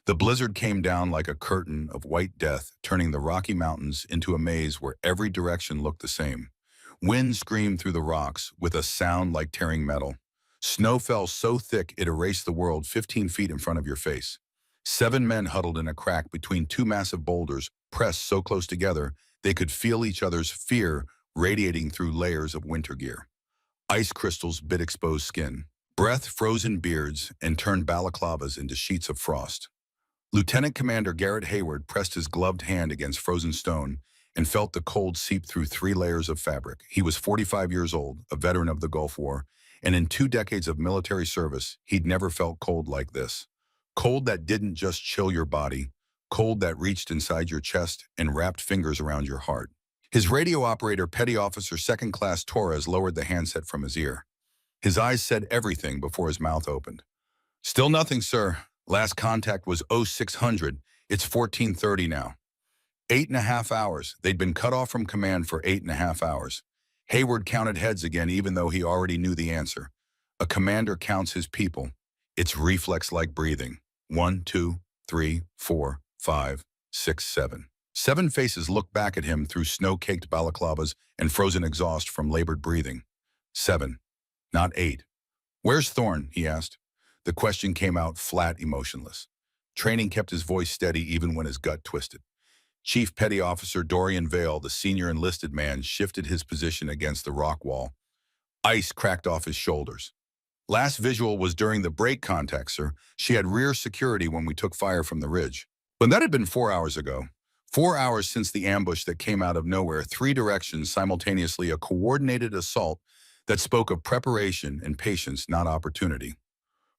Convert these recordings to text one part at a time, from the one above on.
The blizzard came down like a curtain of white death, turning the Rocky Mountains into a maze where every direction looked the same. Wind screamed through the rocks with a sound like tearing metal. Snow fell so thick it erased the world 15 feet in front of your face. 7 men huddled in a crack between two massive boulders, pressed so close together they could feel each other's fear radiating through layers of winter gear. Ice crystals bit exposed skin. Breath frozen beards and turned balaclavas into sheets of frost. Lieutenant Commander Garrett Hayward pressed his gloved hand against frozen stone and felt the cold seep through 3 layers of fabric. He was 45 years old, a veteran of the Gulf War, and in 2 decades of military service, he'd never felt cold like this. Cold that didn't just chill your body, cold that reached inside your chest and wrapped fingers around your heart. His radio operator, Petty Officer Second Class Torres, lowered the handset from his ear. His eyes said everything before his mouth opened. "Still nothing, sir. Last contact was 0600. It's 1430 now." 8.5 hours. They'd been cut off from command for 8.5 hours. Hayward counted heads again, even though he already knew the answer. A commander counts his people. It's reflex like breathing. 1, 2, 3, 4, 5, 6, 7. 7 faces looked back at him through snow-caked balaclavas and frozen exhaust from labored breathing. 7, not 8. "Where's Thorne?" he asked. The question came out flat, emotionless. Training kept his voice steady even when his gut twisted. Chief Petty Officer Dorian Vale, the senior enlisted man, shifted his position against the rock wall. Ice cracked off his shoulders. "Last visual was during the break contact, sir. She had rear security when we took fire from the ridge." But that had been 4 hours ago. 4 hours since the ambush that came out of nowhere, 3 directions simultaneously, a coordinated assault that spoke of preparation and patience, not opportunity.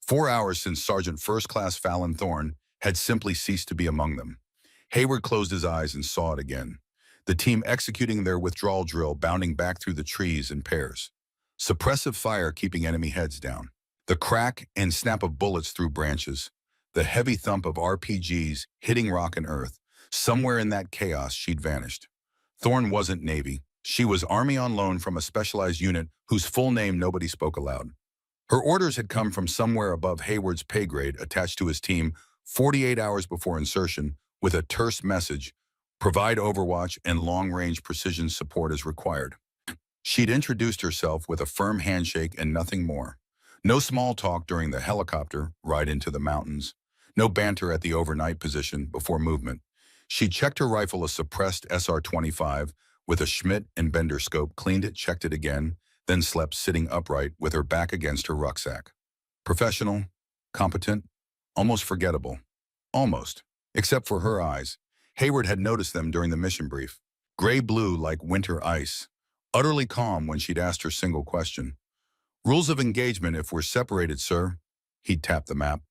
4 hours since Sergeant First Class Fallon Thorne had simply ceased to be among them. Hayward closed his eyes and saw it again. The team executing their withdrawal drill, bounding back through the trees in pairs. Suppressive fire keeping enemy heads down. The crack and snap of bullets through branches. The heavy thump of RPGs hitting rock and earth. Somewhere in that chaos, she'd vanished. Thorne wasn't Navy. She was Army on loan from a specialized unit whose full name nobody spoke aloud. Her orders had come from somewhere above Hayward's pay grade, attached to his team 48 hours before insertion, with a terse message: provide overwatch and long-range precision support as required. She'd introduced herself with a firm handshake and nothing more. No small talk during the helicopter ride into the mountains. No banter at the overnight position before movement. She checked her rifle, a suppressed SR-25, with a Schmidt and Bender scope, cleaned it, checked it again, then slept sitting upright with her back against her rucksack. Professional, competent, almost forgettable. Almost. Except for her eyes. Hayward had noticed them during the mission brief. Gray-blue like winter ice. Utterly calm when she'd asked her single question. "Rules of engagement if we're separated, sir." He'd tapped the map.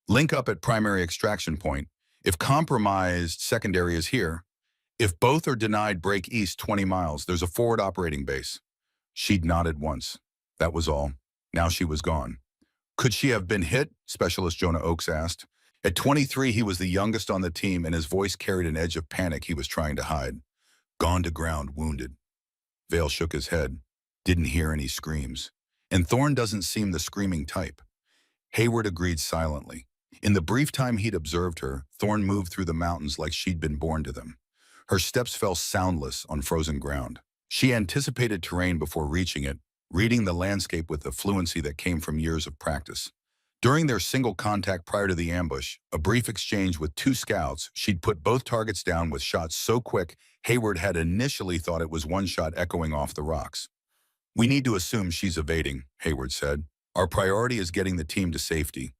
"Link up at primary extraction point. If compromised, secondary is here. If both are denied, break east 20 miles. There's a forward operating base." She'd nodded once. That was all. Now she was gone. "Could she have been hit?" Specialist Jonah Oakes asked. At 23, he was the youngest on the team, and his voice carried an edge of panic he was trying to hide. "Gone to ground, wounded." Vale shook his head. Didn't hear any screams. And Thorne doesn't seem the screaming type. Hayward agreed silently. In the brief time he'd observed her, Thorne moved through the mountains like she'd been born to them. Her steps fell soundless on frozen ground. She anticipated terrain before reaching it, reading the landscape with the fluency that came from years of practice. During their single contact prior to the ambush, a brief exchange with 2 scouts, she'd put both targets down with shots so quick Hayward had initially thought it was one shot echoing off the rocks. "We need to assume she's evading," Hayward said. "Our priority is getting the team to safety.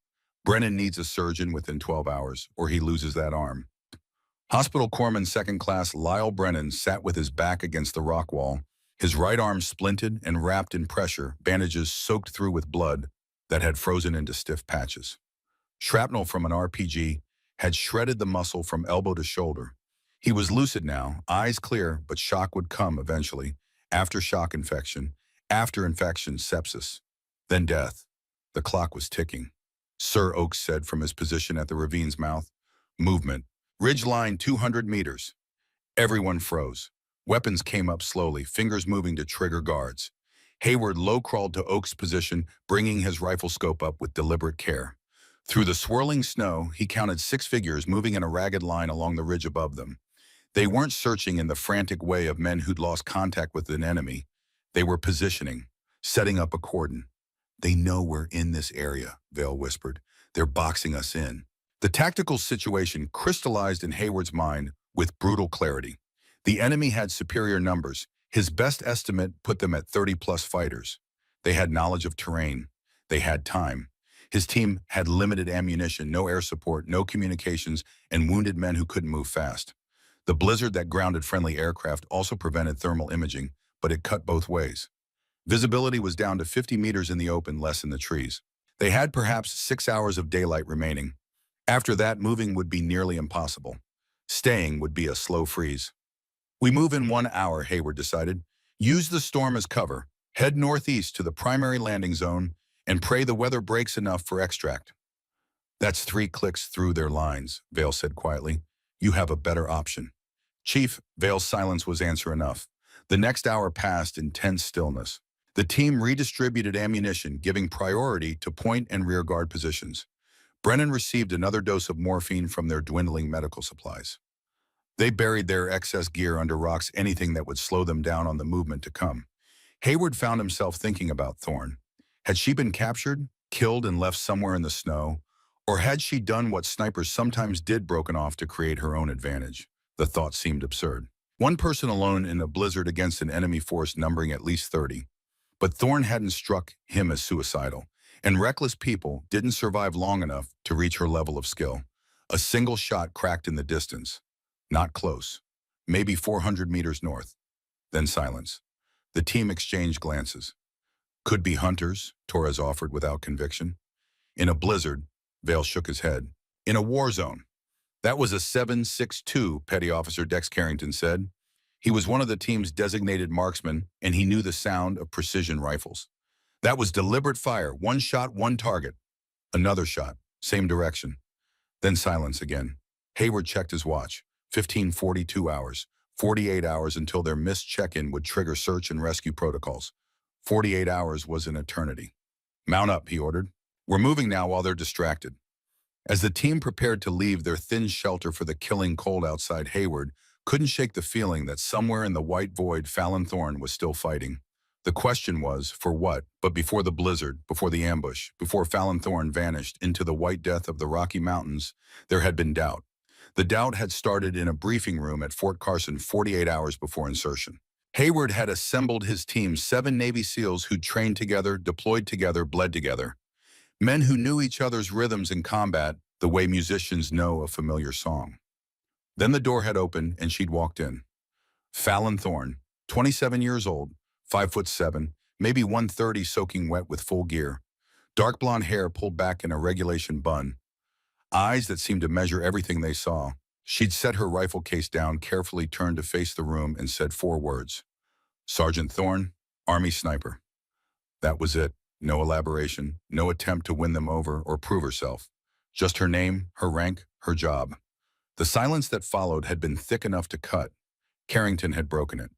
Brennan needs a surgeon within 12 hours, or he loses that arm." Hospital Corpsman Second Class Lyle Brennan sat with his back against the rock wall, his right arm splinted and wrapped in pressure, bandages soaked through with blood that had frozen into stiff patches. Shrapnel from an RPG had shredded the muscle from elbow to shoulder. He was lucid now, eyes clear, but shock would come eventually. Aftershock infection, after infection sepsis, then death. The clock was ticking. Sir Oakes said from his position at the ravine's mouth. "Movement. Ridge line 200 meters. Everyone froze. Weapons came up slowly, fingers moving to trigger guards. Hayward low-crawled to Oakes' position, bringing his rifle scope up with deliberate care. Through the swirling snow, he counted 6 figures moving in a ragged line along the ridge above them. They weren't searching in the frantic way of men who'd lost contact with an enemy. They were positioning, setting up a cordon. They know we're in this area, Vale whispered. They're boxing us in. The tactical situation crystallized in Hayward's mind with brutal clarity. The enemy had superior numbers. His best estimate put them at 30-plus fighters. They had knowledge of terrain. They had time. His team had limited ammunition, no air support, no communications, and wounded men who couldn't move fast. The blizzard that grounded friendly aircraft also prevented thermal imaging, but it cut both ways. Visibility was down to 50 meters in the open, less in the trees. They had perhaps 6 hours of daylight remaining. After that, moving would be nearly impossible. Staying would be a slow freeze. We move in 1 hour, Hayward decided. Use the storm as cover. Head northeast to the primary landing zone and pray the weather breaks enough for extract. That's 3 clicks through their lines, Vale said quietly. You have a better option. Chief, Vale's silence was answer enough. The next hour passed in tense stillness. The team redistributed ammunition, giving priority to point and rear guard positions. Brennan received another dose of morphine from their dwindling medical supplies. They buried their excess gear under rocks, anything that would slow them down on the movement to come. Hayward found himself thinking about Thorne. Had she been captured, killed, and left somewhere in the snow? Or had she done what snipers sometimes did, broken off to create her own advantage? The thought seemed absurd. One person alone in a blizzard against an enemy force numbering at least 30. But Thorne hadn't struck him as suicidal, and reckless people didn't survive long enough to reach her level of skill. A single shot cracked in the distance. Not close. Maybe 400 meters north. Then silence. The team exchanged glances. Could be hunters, Torres offered without conviction. In a blizzard, Vale shook his head. In a war zone. That was a 7.62, Petty Officer Dex Carrington said. He was one of the team's designated marksmen, and he knew the sound of precision rifles. That was deliberate fire, one shot, one target. Another shot, same direction. Then silence again. Hayward checked his watch. 15:42 hours. 48 hours until their missed check-in would trigger search and rescue protocols. 48 hours was an eternity. Mount up, he ordered. We're moving now while they're distracted. As the team prepared to leave their thin shelter for the killing cold outside, Hayward couldn't shake the feeling that somewhere in the white void Fallon Thorne was still fighting. The question was, for what? But before the blizzard, before the ambush, before Fallon Thorne vanished into the white death of the Rocky Mountains, there had been doubt. The doubt had started in a briefing room at Fort Carson 48 hours before insertion. Hayward had assembled his team, 7 Navy SEALs who'd trained together, deployed together, bled together. Men who knew each other's rhythms in combat the way musicians know a familiar song. Then the door had opened and she'd walked in. Fallon Thorne, 27 years old, 5'7", maybe 130, soaking wet with full gear. Dark blonde hair pulled back in a regulation bun. Eyes that seemed to measure everything they saw. She'd set her rifle case down, carefully turned to face the room, and said 4 words. Sergeant Thorne, Army Sniper. That was it. No elaboration, no attempt to win them over or prove herself. Just her name, her rank, her job. The silence that followed had been thick enough to cut. Carrington had broken it.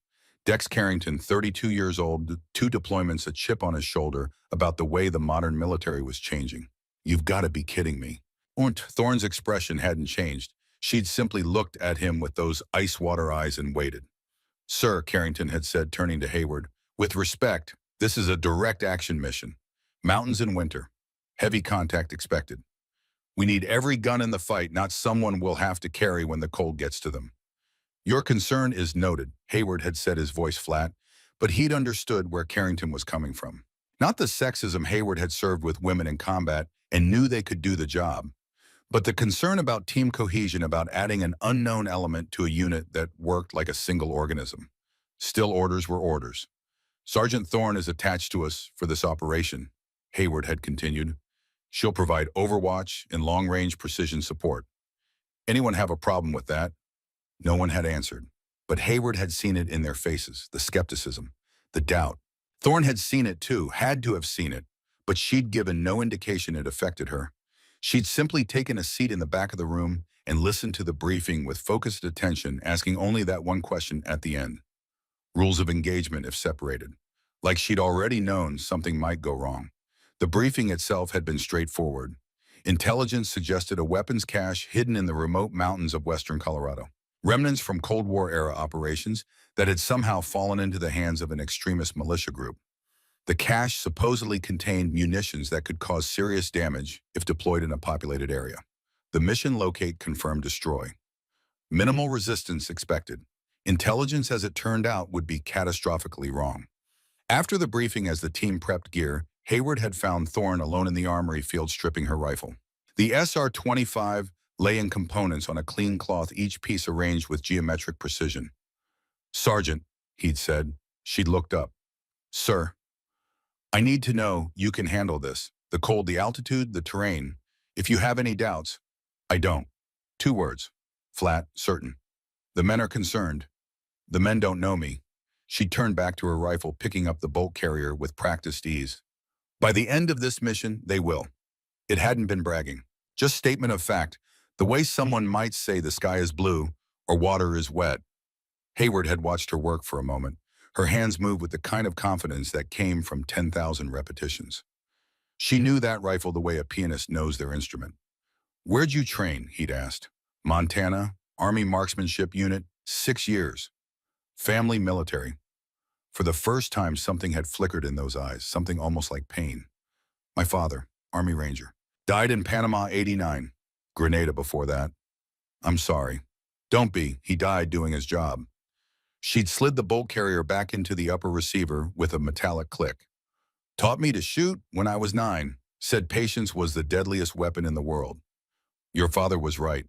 Dex Carrington, 32 years old, 2 deployments, a chip on his shoulder about the way the modern military was changing. You've got to be kidding me. Thorne's expression hadn't changed. She'd simply looked at him with those ice-water eyes and waited. Sir, Carrington had said, turning to Hayward, with respect, this is a direct action mission. Mountains in winter. Heavy contact expected. We need every gun in the fight, not someone we'll have to carry when the cold gets to them. Your concern is noted, Hayward had said, his voice flat, but he'd understood where Carrington was coming from. Not the sexism. Hayward had served with women in combat and knew they could do the job, but the concern about team cohesion, about adding an unknown element to a unit that worked like a single organism. Still, orders were orders. Sergeant Thorne is attached to us for this operation, Hayward had continued. She'll provide overwatch and long-range precision support. Anyone have a problem with that? No one had answered, but Hayward had seen it in their faces, the skepticism, the doubt. Thorne had seen it too, had to have seen it, but she'd given no indication it affected her. She'd simply taken a seat in the back of the room and listened to the briefing with focused attention, asking only that one question at the end. Rules of engagement if separated. Like she'd already known something might go wrong. The briefing itself had been straightforward. Intelligence suggested a weapons cache hidden in the remote mountains of western Colorado. Remnants from Cold War-era operations that had somehow fallen into the hands of an extremist militia group. The cache supposedly contained munitions that could cause serious damage if deployed in a populated area. The mission locate, confirm, destroy. Minimal resistance expected. Intelligence, as it turned out, would be catastrophically wrong. After the briefing as the team prepped gear, Hayward had found Thorne alone in the armory field stripping her rifle. The SR-25 lay in components on a clean cloth, each piece arranged with geometric precision. "Sergeant," he'd said. She'd looked up. "Sir, I need to know you can handle this. The cold, the altitude, the terrain. If you have any doubts." "I don't." 2 words. Flat, certain. "The men are concerned." "The men don't know me." She turned back to her rifle, picking up the bolt carrier with practiced ease. "By the end of this mission, they will." It hadn't been bragging. Just statement of fact, the way someone might say the sky is blue or water is wet. Hayward had watched her work for a moment. Her hands moved with the kind of confidence that came from 10,000 repetitions. She knew that rifle the way a pianist knows their instrument. "Where'd you train?" he'd asked. "Montana, Army Marksmanship Unit, 6 years. Family, military." For the first time, something had flickered in those eyes, something almost like pain. "My father, Army Ranger. Died in Panama, 89. Grenada before that." "I'm sorry." "Don't be. He died doing his job." She'd slid the bolt carrier back into the upper receiver with a metallic click. "Taught me to shoot when I was 9. Said patience was the deadliest weapon in the world." "Your father was right."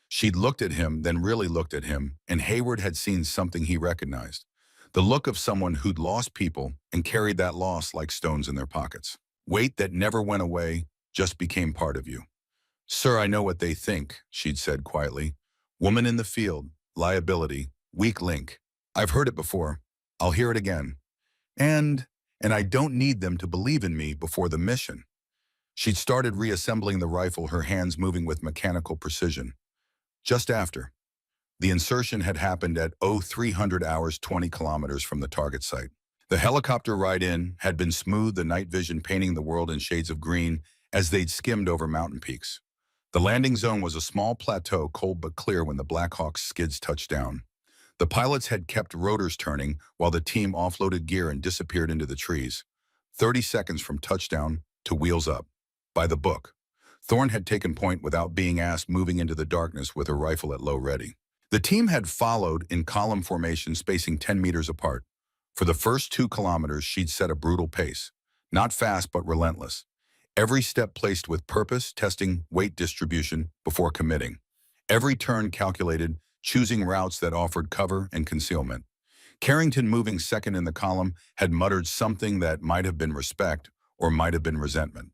She'd looked at him, then really looked at him, and Hayward had seen something he recognized. The look of someone who'd lost people and carried that loss like stones in their pockets. Weight that never went away, just became part of you. "Sir, I know what they think," she'd said quietly. "Woman in the field, liability, weak link. I've heard it before. I'll hear it again. And I don't need them to believe in me before the mission." She'd started reassembling the rifle, her hands moving with mechanical precision. Just after. The insertion had happened at 0300 hours 20 kilometers from the target site. The helicopter ride in had been smooth, the night vision painting the world in shades of green as they'd skimmed over mountain peaks. The landing zone was a small plateau, cold but clear when the Black Hawk's skids touched down. The pilots had kept rotors turning while the team offloaded gear and disappeared into the trees. 30 seconds from touchdown to wheels up. By the book. Thorne had taken point without being asked, moving into the darkness with her rifle at low ready. The team had followed in column formation, spacing 10 meters apart. For the first 2 kilometers, she'd set a brutal pace. Not fast, but relentless. Every step placed with purpose, testing weight distribution before committing. Every turn calculated, choosing routes that offered cover and concealment. Carrington, moving second in the column, had muttered something that might have been respect or might have been resentment.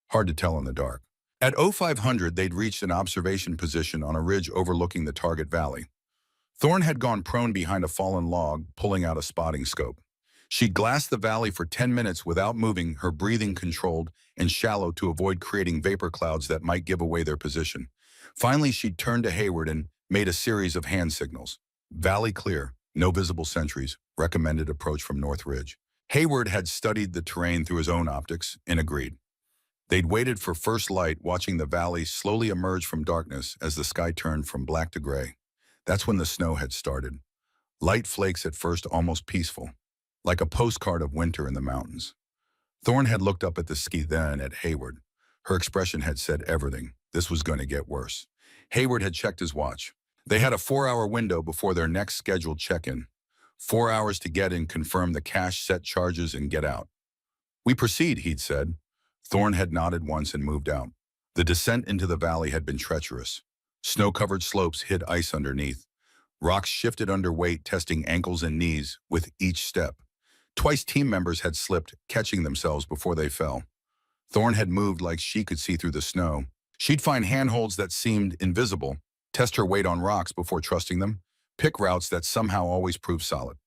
Hard to tell in the dark. At 0500, they'd reached an observation position on a ridge overlooking the target valley. Thorne had gone prone behind a fallen log, pulling out a spotting scope. She'd glassed the valley for 10 minutes without moving, her breathing controlled and shallow to avoid creating vapor clouds that might give away their position. Finally, she'd turned to Hayward and made a series of hand signals. "Valley clear, no visible sentries, recommended approach from North Ridge." Hayward had studied the terrain through his own optics and agreed. They'd waited for first light, watching the valley slowly emerge from darkness as the sky turned from black to gray. That's when the snow had started. Light flakes at first, almost peaceful, like a postcard of winter in the mountains. Thorne had looked up at the ski, then at Hayward. Her expression had said everything. This was going to get worse. Hayward had checked his watch. They had a 4-hour window before their next scheduled check-in. 4 hours to get in, confirm the cache, set charges, and get out. "We proceed," he'd said. Thorne had nodded once and moved out. The descent into the valley had been treacherous. Snow-covered slopes hid ice underneath. Rocks shifted under weight, testing ankles and knees with each step. Twice team members had slipped, catching themselves before they fell. Thorne had moved like she could see through the snow. She'd find handholds that seemed invisible, test her weight on rocks before trusting them, pick routes that somehow always proved solid.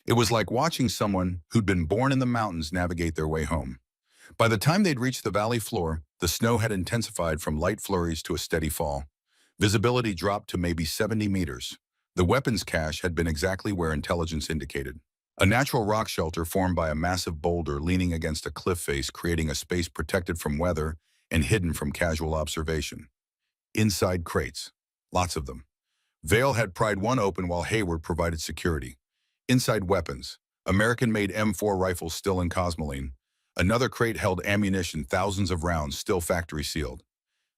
It was like watching someone who'd been born in the mountains navigate their way home. By the time they'd reached the valley floor, the snow had intensified from light flurries to a steady fall. Visibility dropped to maybe 70 meters. The weapons cache had been exactly where intelligence indicated. A natural rock shelter formed by a massive boulder leaning against a cliff face, creating a space protected from weather and hidden from casual observation. Inside crates. Lots of them. Vale had pried one open while Hayward provided security. Inside weapons. American-made M4 rifles still in Cosmoline. Another crate held ammunition, thousands of rounds still factory sealed.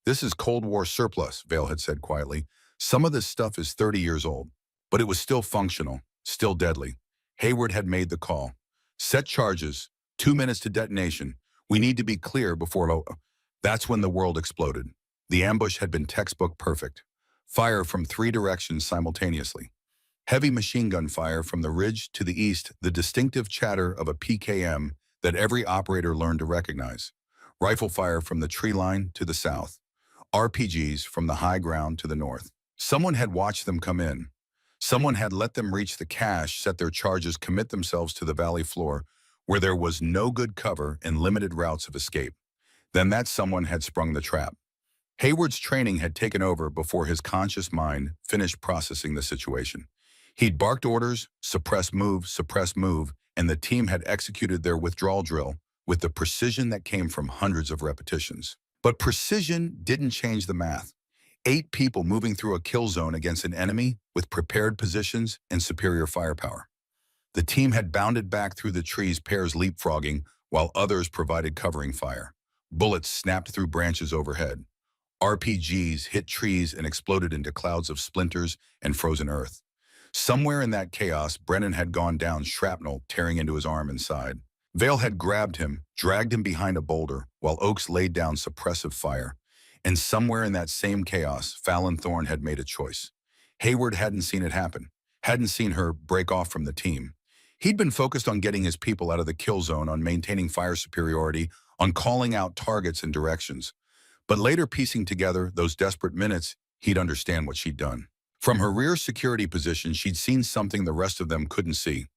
This is Cold War surplus, Vale had said quietly. Some of this stuff is 30 years old, but it was still functional, still deadly. Hayward had made the call. Set charges, 2 minutes to detonation. We need to be clear before. That's when the world exploded. The ambush had been textbook perfect. Fire from 3 directions simultaneously. Heavy machine gun fire from the ridge to the east, the distinctive chatter of a PKM that every operator learned to recognize. Rifle fire from the tree line to the south. RPGs from the high ground to the north. Someone had watched them come in. Someone had let them reach the cache, set their charges, commit themselves to the valley floor, where there was no good cover and limited routes of escape. Then that someone had sprung the trap. Hayward's training had taken over before his conscious mind finished processing the situation. He'd barked orders, suppress move, and the team had executed their withdrawal drill with the precision that came from hundreds of repetitions. But precision didn't change the math. 8 people moving through a kill zone against an enemy with prepared positions and superior firepower. The team had bounded back through the trees, pairs leapfrogging, while others provided covering fire. Bullets snapped through branches overhead. RPGs hit trees and exploded into clouds of splinters and frozen earth. Somewhere in that chaos, Brennan had gone down, shrapnel tearing into his arm and side. Vale had grabbed him, dragged him behind a boulder, while Oakes laid down suppressive fire. And somewhere in that same chaos, Fallon Thorne had made a choice. Hayward hadn't seen it happen, hadn't seen her break off from the team. He'd been focused on getting his people out of the kill zone, on maintaining fire superiority, on calling out targets and directions. But later, piecing together those desperate minutes, he'd understand what she'd done. From her rear security position, she'd seen something the rest of them couldn't see.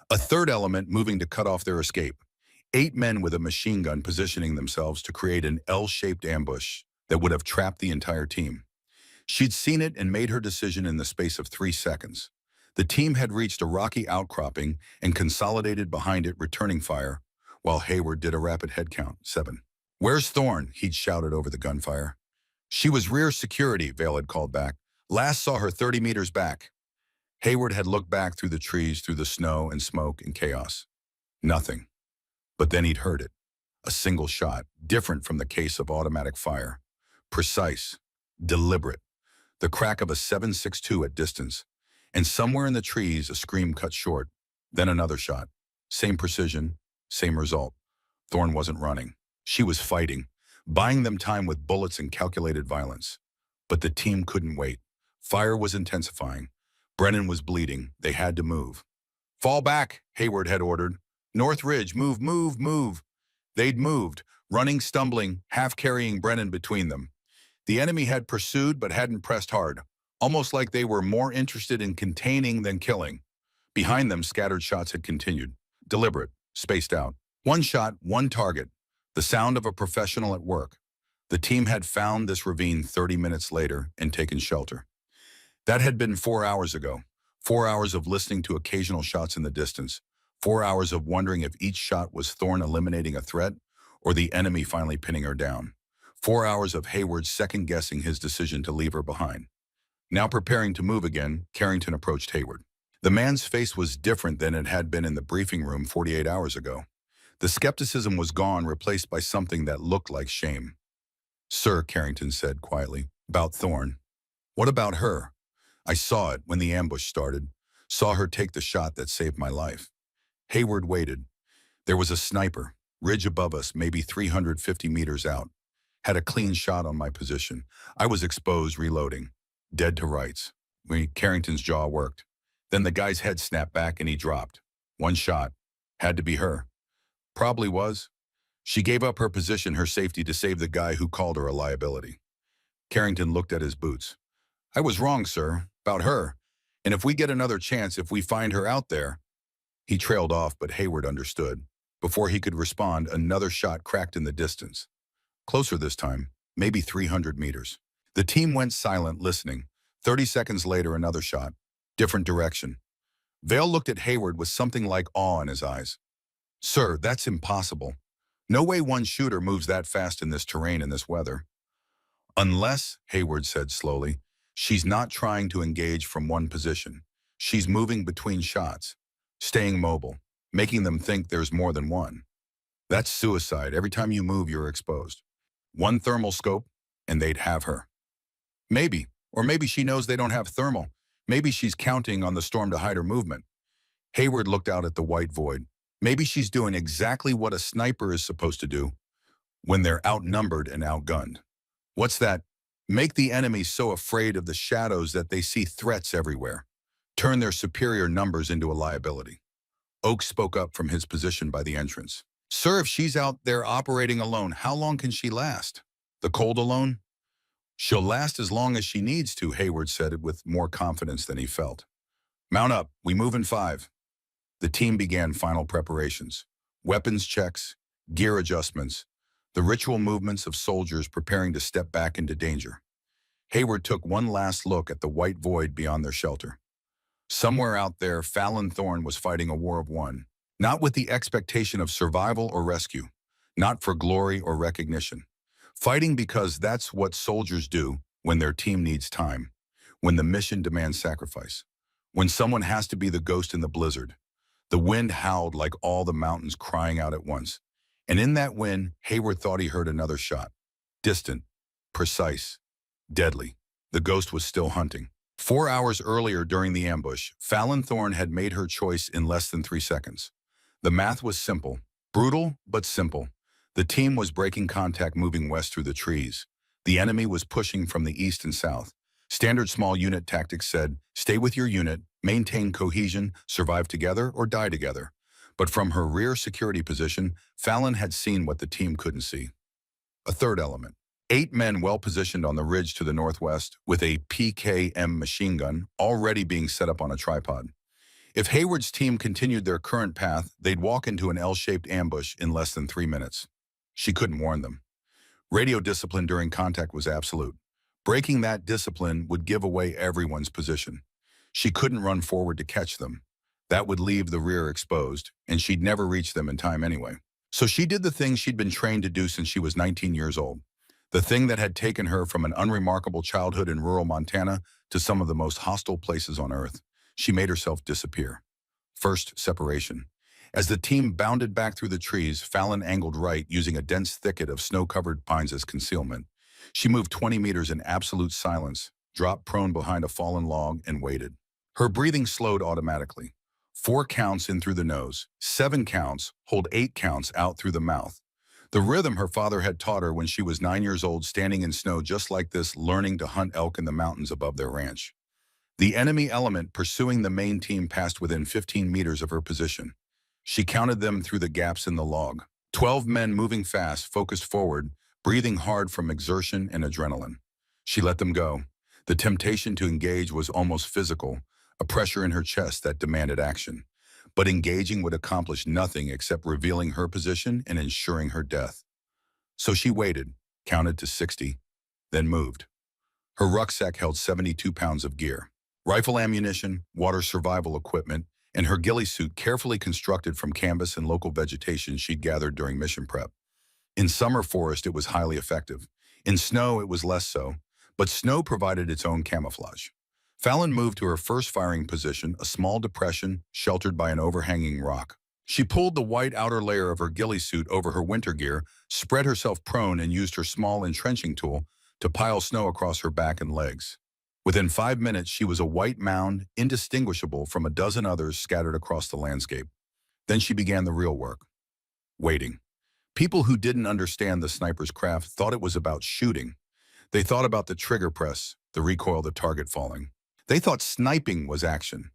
A third element moving to cut off their escape. 8 men with a machine gun positioning themselves to create an L-shaped ambush that would have trapped the entire team. She'd seen it and made her decision in the space of 3 seconds. The team had reached a rocky outcropping and consolidated behind it, returning fire, while Hayward did a rapid head count, 7. "Where's Thorne?" he'd shouted over the gunfire. "She was rear security," Vale had called back. "Last saw her 30 meters back." Hayward had looked back through the trees, through the snow and smoke and chaos. Nothing. But then he'd heard it. A single shot, different from the case of automatic fire. Precise, deliberate. The crack of a 7.62 at distance. And somewhere in the trees, a scream cut short. Then another shot. Same precision, same result. Thorne wasn't running. She was fighting, buying them time with bullets and calculated violence. But the team couldn't wait. Fire was intensifying. Brennan was bleeding. They had to move. "Fall back," Hayward had ordered. "North Ridge, move, move, move." They'd moved, running, stumbling, half carrying Brennan between them. The enemy had pursued but hadn't pressed hard, almost like they were more interested in containing than killing. Behind them, scattered shots had continued, deliberate, spaced out. One shot, one target, the sound of a professional at work. The team had found this ravine 30 minutes later and taken shelter. That had been 4 hours ago. 4 hours of listening to occasional shots in the distance. 4 hours of wondering if each shot was Thorne eliminating a threat or the enemy finally pinning her down. 4 hours of Hayward second-guessing his decision to leave her behind. Now preparing to move again, Carrington approached Hayward. The man's face was different than it had been in the briefing room 48 hours ago. The skepticism was gone, replaced by something that looked like shame. "Sir," Carrington said quietly, "about Thorne." "What about her?" "I saw it when the ambush started. Saw her take the shot that saved my life." Hayward waited. There was a sniper, ridge above us, maybe 350 meters out. Had a clean shot on my position. I was exposed, reloading. Dead to rights. Carrington's jaw worked. Then the guy's head snapped back and he dropped. One shot. Had to be her. Probably was. She gave up her position, her safety, to save the guy who called her a liability. Carrington looked at his boots. "I was wrong, sir, about her. And if we get another chance, if we find her out there..." He trailed off, but Hayward understood. Before he could respond, another shot cracked in the distance. Closer this time, maybe 300 meters. The team went silent, listening. 30 seconds later, another shot. Different direction. Vale looked at Hayward with something like awe in his eyes. "Sir, that's impossible." No way one shooter moves that fast in this terrain in this weather. Unless, Hayward said slowly, she's not trying to engage from one position. She's moving between shots, staying mobile, making them think there's more than one. That's suicide. Every time you move, you're exposed. One thermal scope, and they'd have her. Maybe. Or maybe she knows they don't have thermal. Maybe she's counting on the storm to hide her movement. Hayward looked out at the white void. Maybe she's doing exactly what a sniper is supposed to do when they're outnumbered and outgunned. What's that? Make the enemy so afraid of the shadows that they see threats everywhere. Turn their superior numbers into a liability. Oak spoke up from his position by the entrance. Sir, if she's out there operating alone, how long can she last? The cold alone? She'll last as long as she needs to, Hayward said it with more confidence than he felt. Mount up, we move in 5. The team began final preparations. Weapons checks, gear adjustments, the ritual movements of soldiers preparing to step back into danger. Hayward took one last look at the white void beyond their shelter. Somewhere out there, Fallon Thorne was fighting a war of one, not with the expectation of survival or rescue, not for glory or recognition. Fighting because that's what soldiers do when their team needs time, when the mission demands sacrifice, when someone has to be the ghost in the blizzard. The wind howled like all the mountains crying out at once. And in that wind, Hayward thought he heard another shot. Distant, precise, deadly. The ghost was still hunting. 4 hours earlier during the ambush, Fallon Thorne had made her choice in less than 3 seconds. The math was simple, brutal but simple. The team was breaking contact moving west through the trees. The enemy was pushing from the east and south. Standard small unit tactics said, stay with your unit, maintain cohesion, survive together or die together. But from her rear security position, Fallon had seen what the team couldn't see. A third element. 8 men well positioned on the ridge to the northwest with a PKM machine gun already being set up on a tripod. If Hayward's team continued their current path, they'd walk into an L-shaped ambush in less than 3 minutes. She couldn't warn them. Radio discipline during contact was absolute. Breaking that discipline would give away everyone's position. She couldn't run forward to catch them. That would leave the rear exposed, and she'd never reach them in time anyway. So she did the thing she'd been trained to do since she was 19 years old. The thing that had taken her from an unremarkable childhood in rural Montana to some of the most hostile places on Earth. She made herself disappear. First, separation. As the team bounded back through the trees, Fallon angled right, using a dense thicket of snow-covered pines as concealment. She moved 20 meters in absolute silence, dropped prone behind a fallen log, and waited. Her breathing slowed automatically. 4 counts in through the nose, 7 counts, hold 8 counts out through the mouth. The rhythm her father had taught her when she was 9 years old, standing in snow just like this, learning to hunt elk in the mountains above their ranch. The enemy element pursuing the main team passed within 15 meters of her position. She counted them through the gaps in the log. 12 men moving fast, focused forward, breathing hard from exertion and adrenaline. She let them go. The temptation to engage was almost physical, a pressure in her chest that demanded action. But engaging would accomplish nothing except revealing her position and ensuring her death. So she waited, counted to 60, then moved. Her rucksack held 72 pounds of gear. Rifle ammunition, water survival equipment, and her ghillie suit carefully constructed from canvas and local vegetation she'd gathered during mission prep. In summer forest, it was highly effective. In snow, it was less so, but snow provided its own camouflage. Fallon moved to her first firing position, a small depression sheltered by an overhanging rock. She pulled the white outer layer of her ghillie suit over her winter gear, spread herself prone, and used her small entrenching tool to pile snow across her back and legs. Within 5 minutes, she was a white mound, indistinguishable from a dozen others scattered across the landscape. Then she began the real work. Waiting. People who didn't understand the sniper's craft thought it was about shooting. They thought about the trigger press, the recoil, the target falling. They thought sniping was action.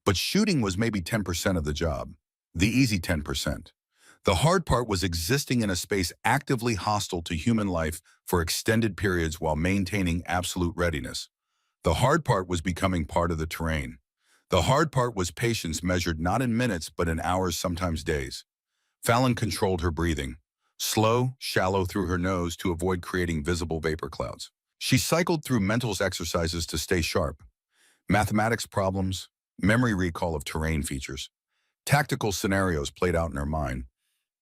But shooting was maybe 10% of the job. The easy 10%. The hard part was existing in a space actively hostile to human life for extended periods while maintaining absolute readiness. The hard part was becoming part of the terrain. The hard part was patience measured not in minutes but in hours, sometimes days. Fallon controlled her breathing. Slow, shallow through her nose to avoid creating visible vapor clouds. She cycled through mental exercises to stay sharp. Mathematics problems, memory recall of terrain features. Tactical scenarios played out in her mind.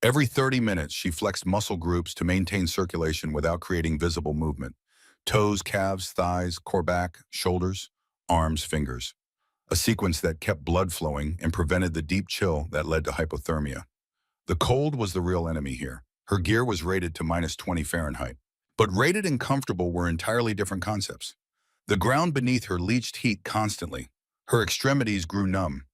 Every 30 minutes, she flexed muscle groups to maintain circulation without creating visible movement. Toes, calves, thighs, core back, shoulders, arms, fingers. A sequence that kept blood flowing and prevented the deep chill that led to hypothermia. The cold was the real enemy here. Her gear was rated to -20 Fahrenheit. But rated and comfortable were entirely different concepts. The ground beneath her leached heat constantly. Her extremities grew numb.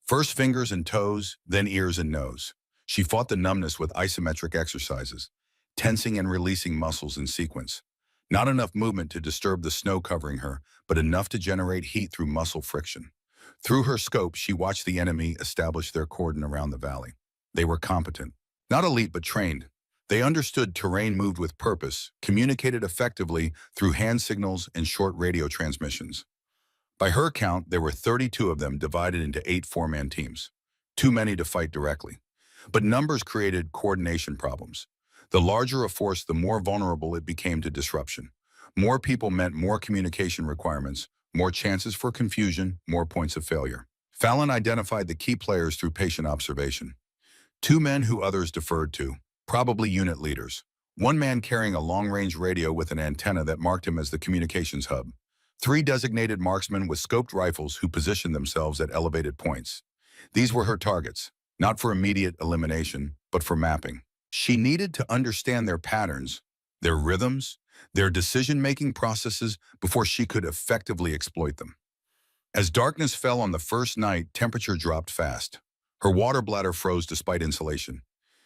First fingers and toes, then ears and nose. She fought the numbness with isometric exercises, tensing and releasing muscles in sequence. Not enough movement to disturb the snow covering her, but enough to generate heat through muscle friction. Through her scope, she watched the enemy establish their cordon around the valley. They were competent. Not elite, but trained. They understood terrain moved with purpose, communicated effectively through hand signals and short radio transmissions. By her count, there were 32 of them divided into 8 four-man teams. Too many to fight directly. But numbers created coordination problems. The larger a force, the more vulnerable it became to disruption. More people meant more communication requirements, more chances for confusion, more points of failure. Fallon identified the key players through patient observation. 2 men who others deferred to, probably unit leaders. 1 man carrying a long-range radio with an antenna that marked him as the communications hub. 3 designated marksmen with scoped rifles who positioned themselves at elevated points. These were her targets, not for immediate elimination, but for mapping. She needed to understand their patterns, their rhythms, their decision-making processes before she could effectively exploit them. As darkness fell on the first night, temperature dropped fast. Her water bladder froze despite insulation.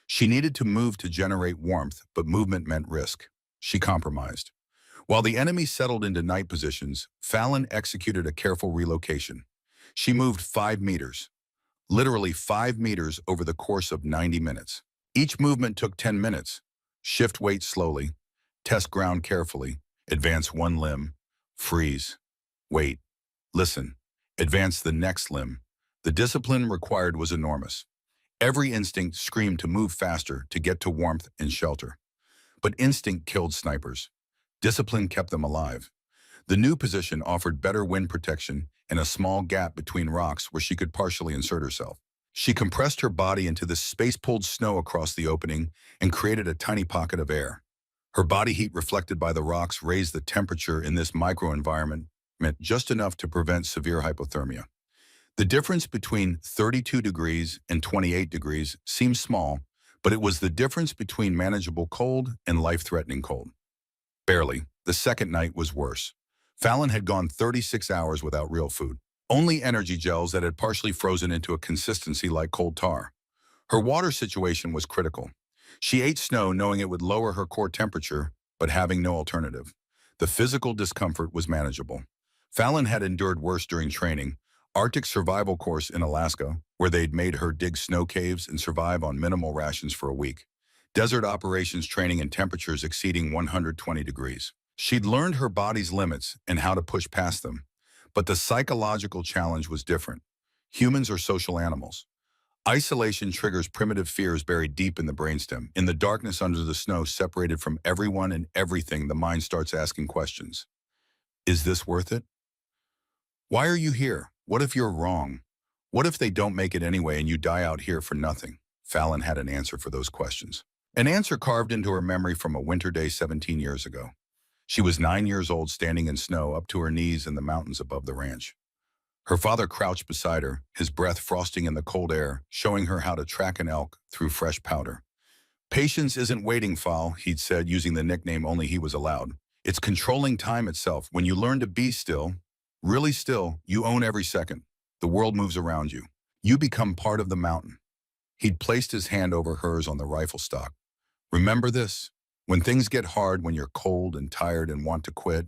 She needed to move to generate warmth, but movement meant risk. She compromised. While the enemy settled into night positions, Fallon executed a careful relocation. She moved 5 meters, literally 5 meters over the course of 90 minutes. Each movement took 10 minutes. Shift weight slowly, test ground carefully, advance 1 limb, freeze, wait, listen, advance the next limb. The discipline required was enormous. Every instinct screamed to move faster, to get to warmth and shelter. But instinct killed snipers. Discipline kept them alive. The new position offered better wind protection and a small gap between rocks where she could partially insert herself. She compressed her body into the space-pulled snow across the opening and created a tiny pocket of air. Her body heat reflected by the rocks raised the temperature in this microenvironment, meant just enough to prevent severe hypothermia. The difference between 32 degrees and 28 degrees seemed small, but it was the difference between manageable cold and life-threatening cold. Barely. The second night was worse. Fallon had gone 36 hours without real food. Only energy gels that had partially frozen into a consistency like cold tar. Her water situation was critical. She ate snow knowing it would lower her core temperature, but having no alternative. The physical discomfort was manageable. Fallon had endured worse during training. Arctic survival course in Alaska, where they'd made her dig snow caves and survive on minimal rations for a week. Desert operations training in temperatures exceeding 120 degrees. She'd learned her body's limits and how to push past them. But the psychological challenge was different. Humans are social animals. Isolation triggers primitive fears buried deep in the brainstem. In the darkness under the snow, separated from everyone and everything, the mind starts asking questions. Is this worth it? Why are you here? What if you're wrong? What if they don't make it anyway and you die out here for nothing? Fallon had an answer for those questions. An answer carved into her memory from a winter day 17 years ago. She was 9 years old, standing in snow up to her knees in the mountains above the ranch. Her father crouched beside her, his breath frosting in the cold air, showing her how to track an elk through fresh powder. Patience isn't waiting, Fall, he'd said, using the nickname only he was allowed. It's controlling time itself. When you learn to be still, really still, you own every second. The world moves around you. You become part of the mountain. He'd placed his hand over hers on the rifle stock. Remember this. When things get hard, when you're cold and tired and want to quit,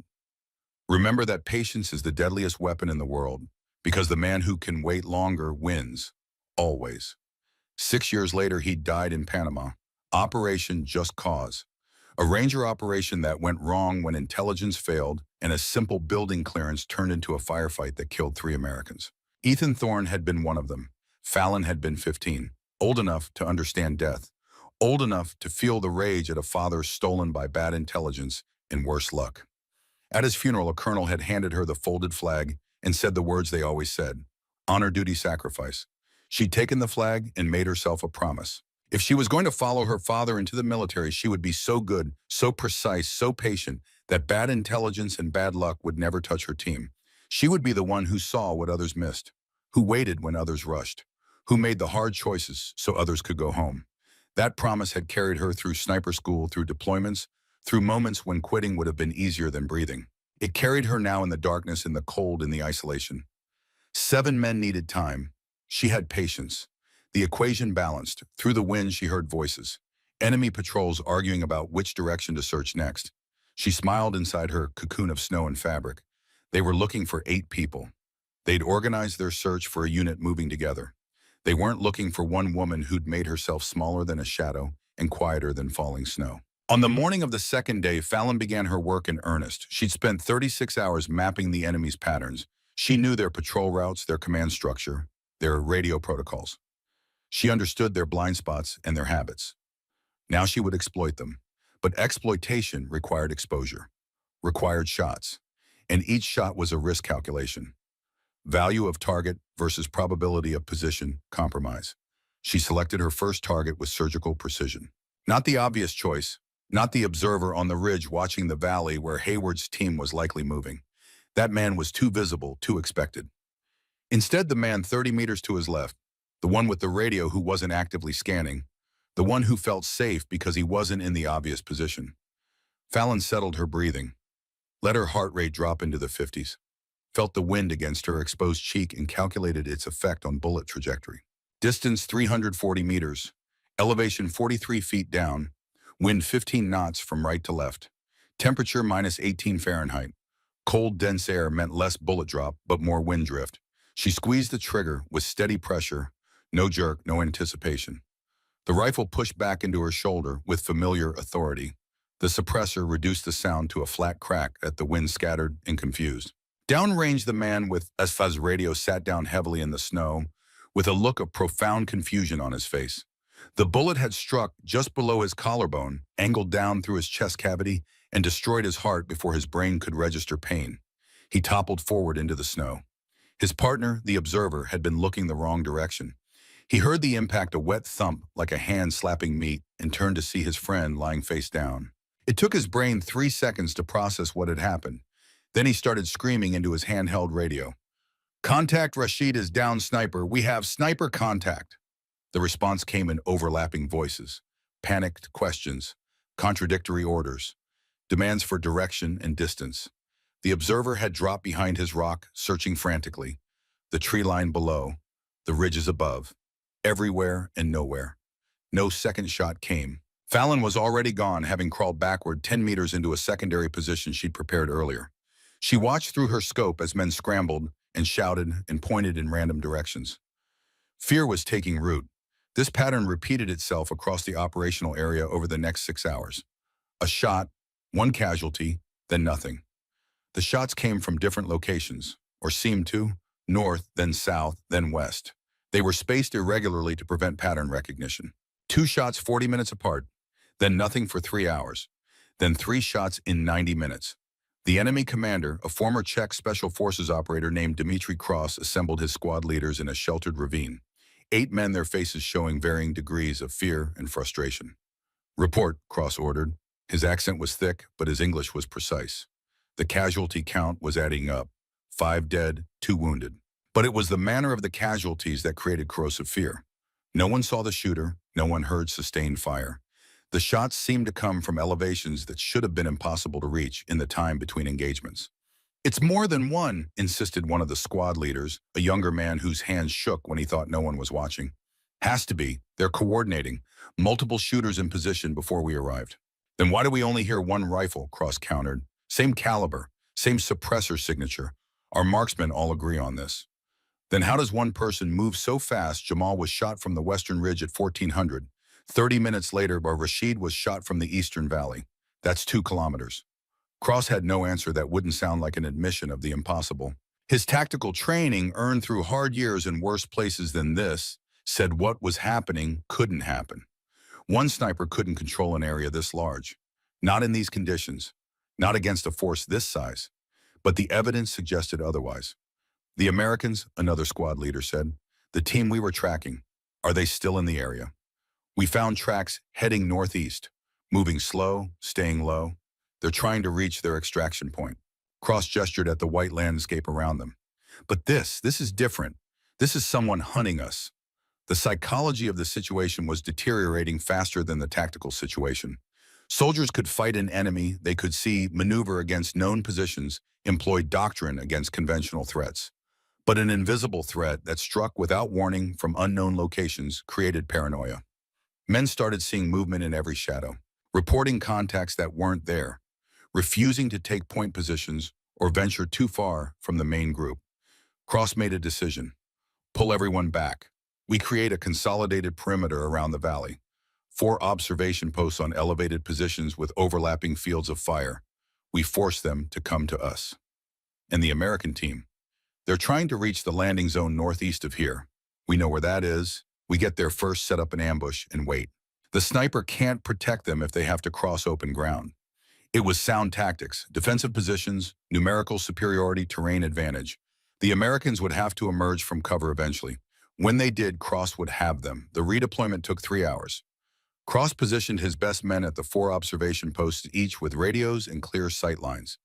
remember that patience is the deadliest weapon in the world, because the man who can wait longer wins. Always. 6 years later, he died in Panama. Operation Just Cause. A ranger operation that went wrong when intelligence failed and a simple building clearance turned into a firefight that killed 3 Americans. Ethan Thorne had been one of them. Fallon had been 15, old enough to understand death, old enough to feel the rage at a father stolen by bad intelligence and worse luck. At his funeral, a colonel had handed her the folded flag and said the words they always said, honor, duty, sacrifice. She'd taken the flag and made herself a promise. If she was going to follow her father into the military, she would be so good, so precise, so patient, that bad intelligence and bad luck would never touch her team. She would be the one who saw what others missed, who waited when others rushed, who made the hard choices so others could go home. That promise had carried her through sniper school, through deployments, through moments when quitting would have been easier than breathing. It carried her now in the darkness, in the cold, in the isolation. 7 men needed time. She had patience. The equation balanced. Through the wind, she heard voices. Enemy patrols arguing about which direction to search next. She smiled inside her cocoon of snow and fabric. They were looking for 8 people. They'd organized their search for a unit moving together. They weren't looking for one woman who'd made herself smaller than a shadow and quieter than falling snow. On the morning of the second day, Fallon began her work in earnest. She'd spent 36 hours mapping the enemy's patterns. She knew their patrol routes, their command structure, their radio protocols. She understood their blind spots and their habits. Now she would exploit them. But exploitation required exposure, required shots, and each shot was a risk calculation. Value of target versus probability of position compromise. She selected her first target with surgical precision. Not the obvious choice, not the observer on the ridge watching the valley where Hayward's team was likely moving. That man was too visible, too expected. Instead, the man 30 meters to his left, the one with the radio who wasn't actively scanning, the one who felt safe because he wasn't in the obvious position. Fallon settled her breathing, let her heart rate drop into the 50s, felt the wind against her exposed cheek and calculated its effect on bullet trajectory. Distance 340 meters, elevation 43 feet down, wind 15 knots from right to left, temperature minus 18 Fahrenheit. Cold, dense air meant less bullet drop, but more wind drift. She squeezed the trigger with steady pressure, no jerk, no anticipation. The rifle pushed back into her shoulder with familiar authority. The suppressor reduced the sound to a flat crack as the wind scattered and confused. Downrange, the man with Asfa's radio sat down heavily in the snow, with a look of profound confusion on his face. The bullet had struck just below his collarbone, angled down through his chest cavity, and destroyed his heart before his brain could register pain. He toppled forward into the snow. His partner, the observer, had been looking the wrong direction. He heard the impact, a wet thump like a hand slapping meat, and turned to see his friend lying face down. It took his brain 3 seconds to process what had happened. Then he started screaming into his handheld radio. "Contact, Rashid is down, sniper. We have sniper contact." The response came in overlapping voices, panicked questions, contradictory orders, demands for direction and distance. The observer had dropped behind his rock, searching frantically. The tree line below, the ridges above, everywhere and nowhere. No second shot came. Fallon was already gone, having crawled backward 10 meters into a secondary position she'd prepared earlier. She watched through her scope as men scrambled and shouted and pointed in random directions. Fear was taking root. This pattern repeated itself across the operational area over the next 6 hours. A shot, one casualty, then nothing. The shots came from different locations, or seemed to, north, then south, then west. They were spaced irregularly to prevent pattern recognition. 2 shots 40 minutes apart, then nothing for 3 hours, then 3 shots in 90 minutes. The enemy commander, a former Czech Special Forces operator named Dmitry Cross, assembled his squad leaders in a sheltered ravine. 8 men, their faces showing varying degrees of fear and frustration. "Report," Cross ordered. His accent was thick, but his English was precise. The casualty count was adding up. 5 dead, 2 wounded. But it was the manner of the casualties that created corrosive fear. No one saw the shooter, no one heard sustained fire. The shots seemed to come from elevations that should have been impossible to reach in the time between engagements. "It's more than one," insisted one of the squad leaders, a younger man whose hands shook when he thought no one was watching. "Has to be. They're coordinating. Multiple shooters in position before we arrived." "Then why do we only hear one rifle?" Cross countered. "Same caliber, same suppressor signature. Our marksmen all agree on this." "Then how does one person move so fast?" Jamal was shot from the western ridge at 1400. 30 minutes later, Rashid was shot from the eastern valley. That's 2 kilometers. Cross had no answer that wouldn't sound like an admission of the impossible. His tactical training, earned through hard years in worse places than this, said what was happening couldn't happen. One sniper couldn't control an area this large. Not in these conditions. Not against a force this size. But the evidence suggested otherwise. "The Americans," another squad leader said, "the team we were tracking, are they still in the area?" We found tracks heading northeast, moving slow, staying low. They're trying to reach their extraction point. Cross gestured at the white landscape around them. But this is different. This is someone hunting us. The psychology of the situation was deteriorating faster than the tactical situation. Soldiers could fight an enemy, they could see maneuver against known positions, employ doctrine against conventional threats. But an invisible threat that struck without warning from unknown locations created paranoia. Men started seeing movement in every shadow, reporting contacts that weren't there, refusing to take point positions or venture too far from the main group. Cross made a decision. Pull everyone back. We create a consolidated perimeter around the valley. 4 observation posts on elevated positions with overlapping fields of fire. We force them to come to us. And the American team, they're trying to reach the landing zone northeast of here. We know where that is. We get there first, set up an ambush, and wait. The sniper can't protect them if they have to cross open ground. It was sound tactics, defensive positions, numerical superiority, terrain advantage. The Americans would have to emerge from cover eventually. When they did, Cross would have them. The redeployment took 3 hours. Cross positioned his best men at the 4 observation posts, each with radios and clear sight lines.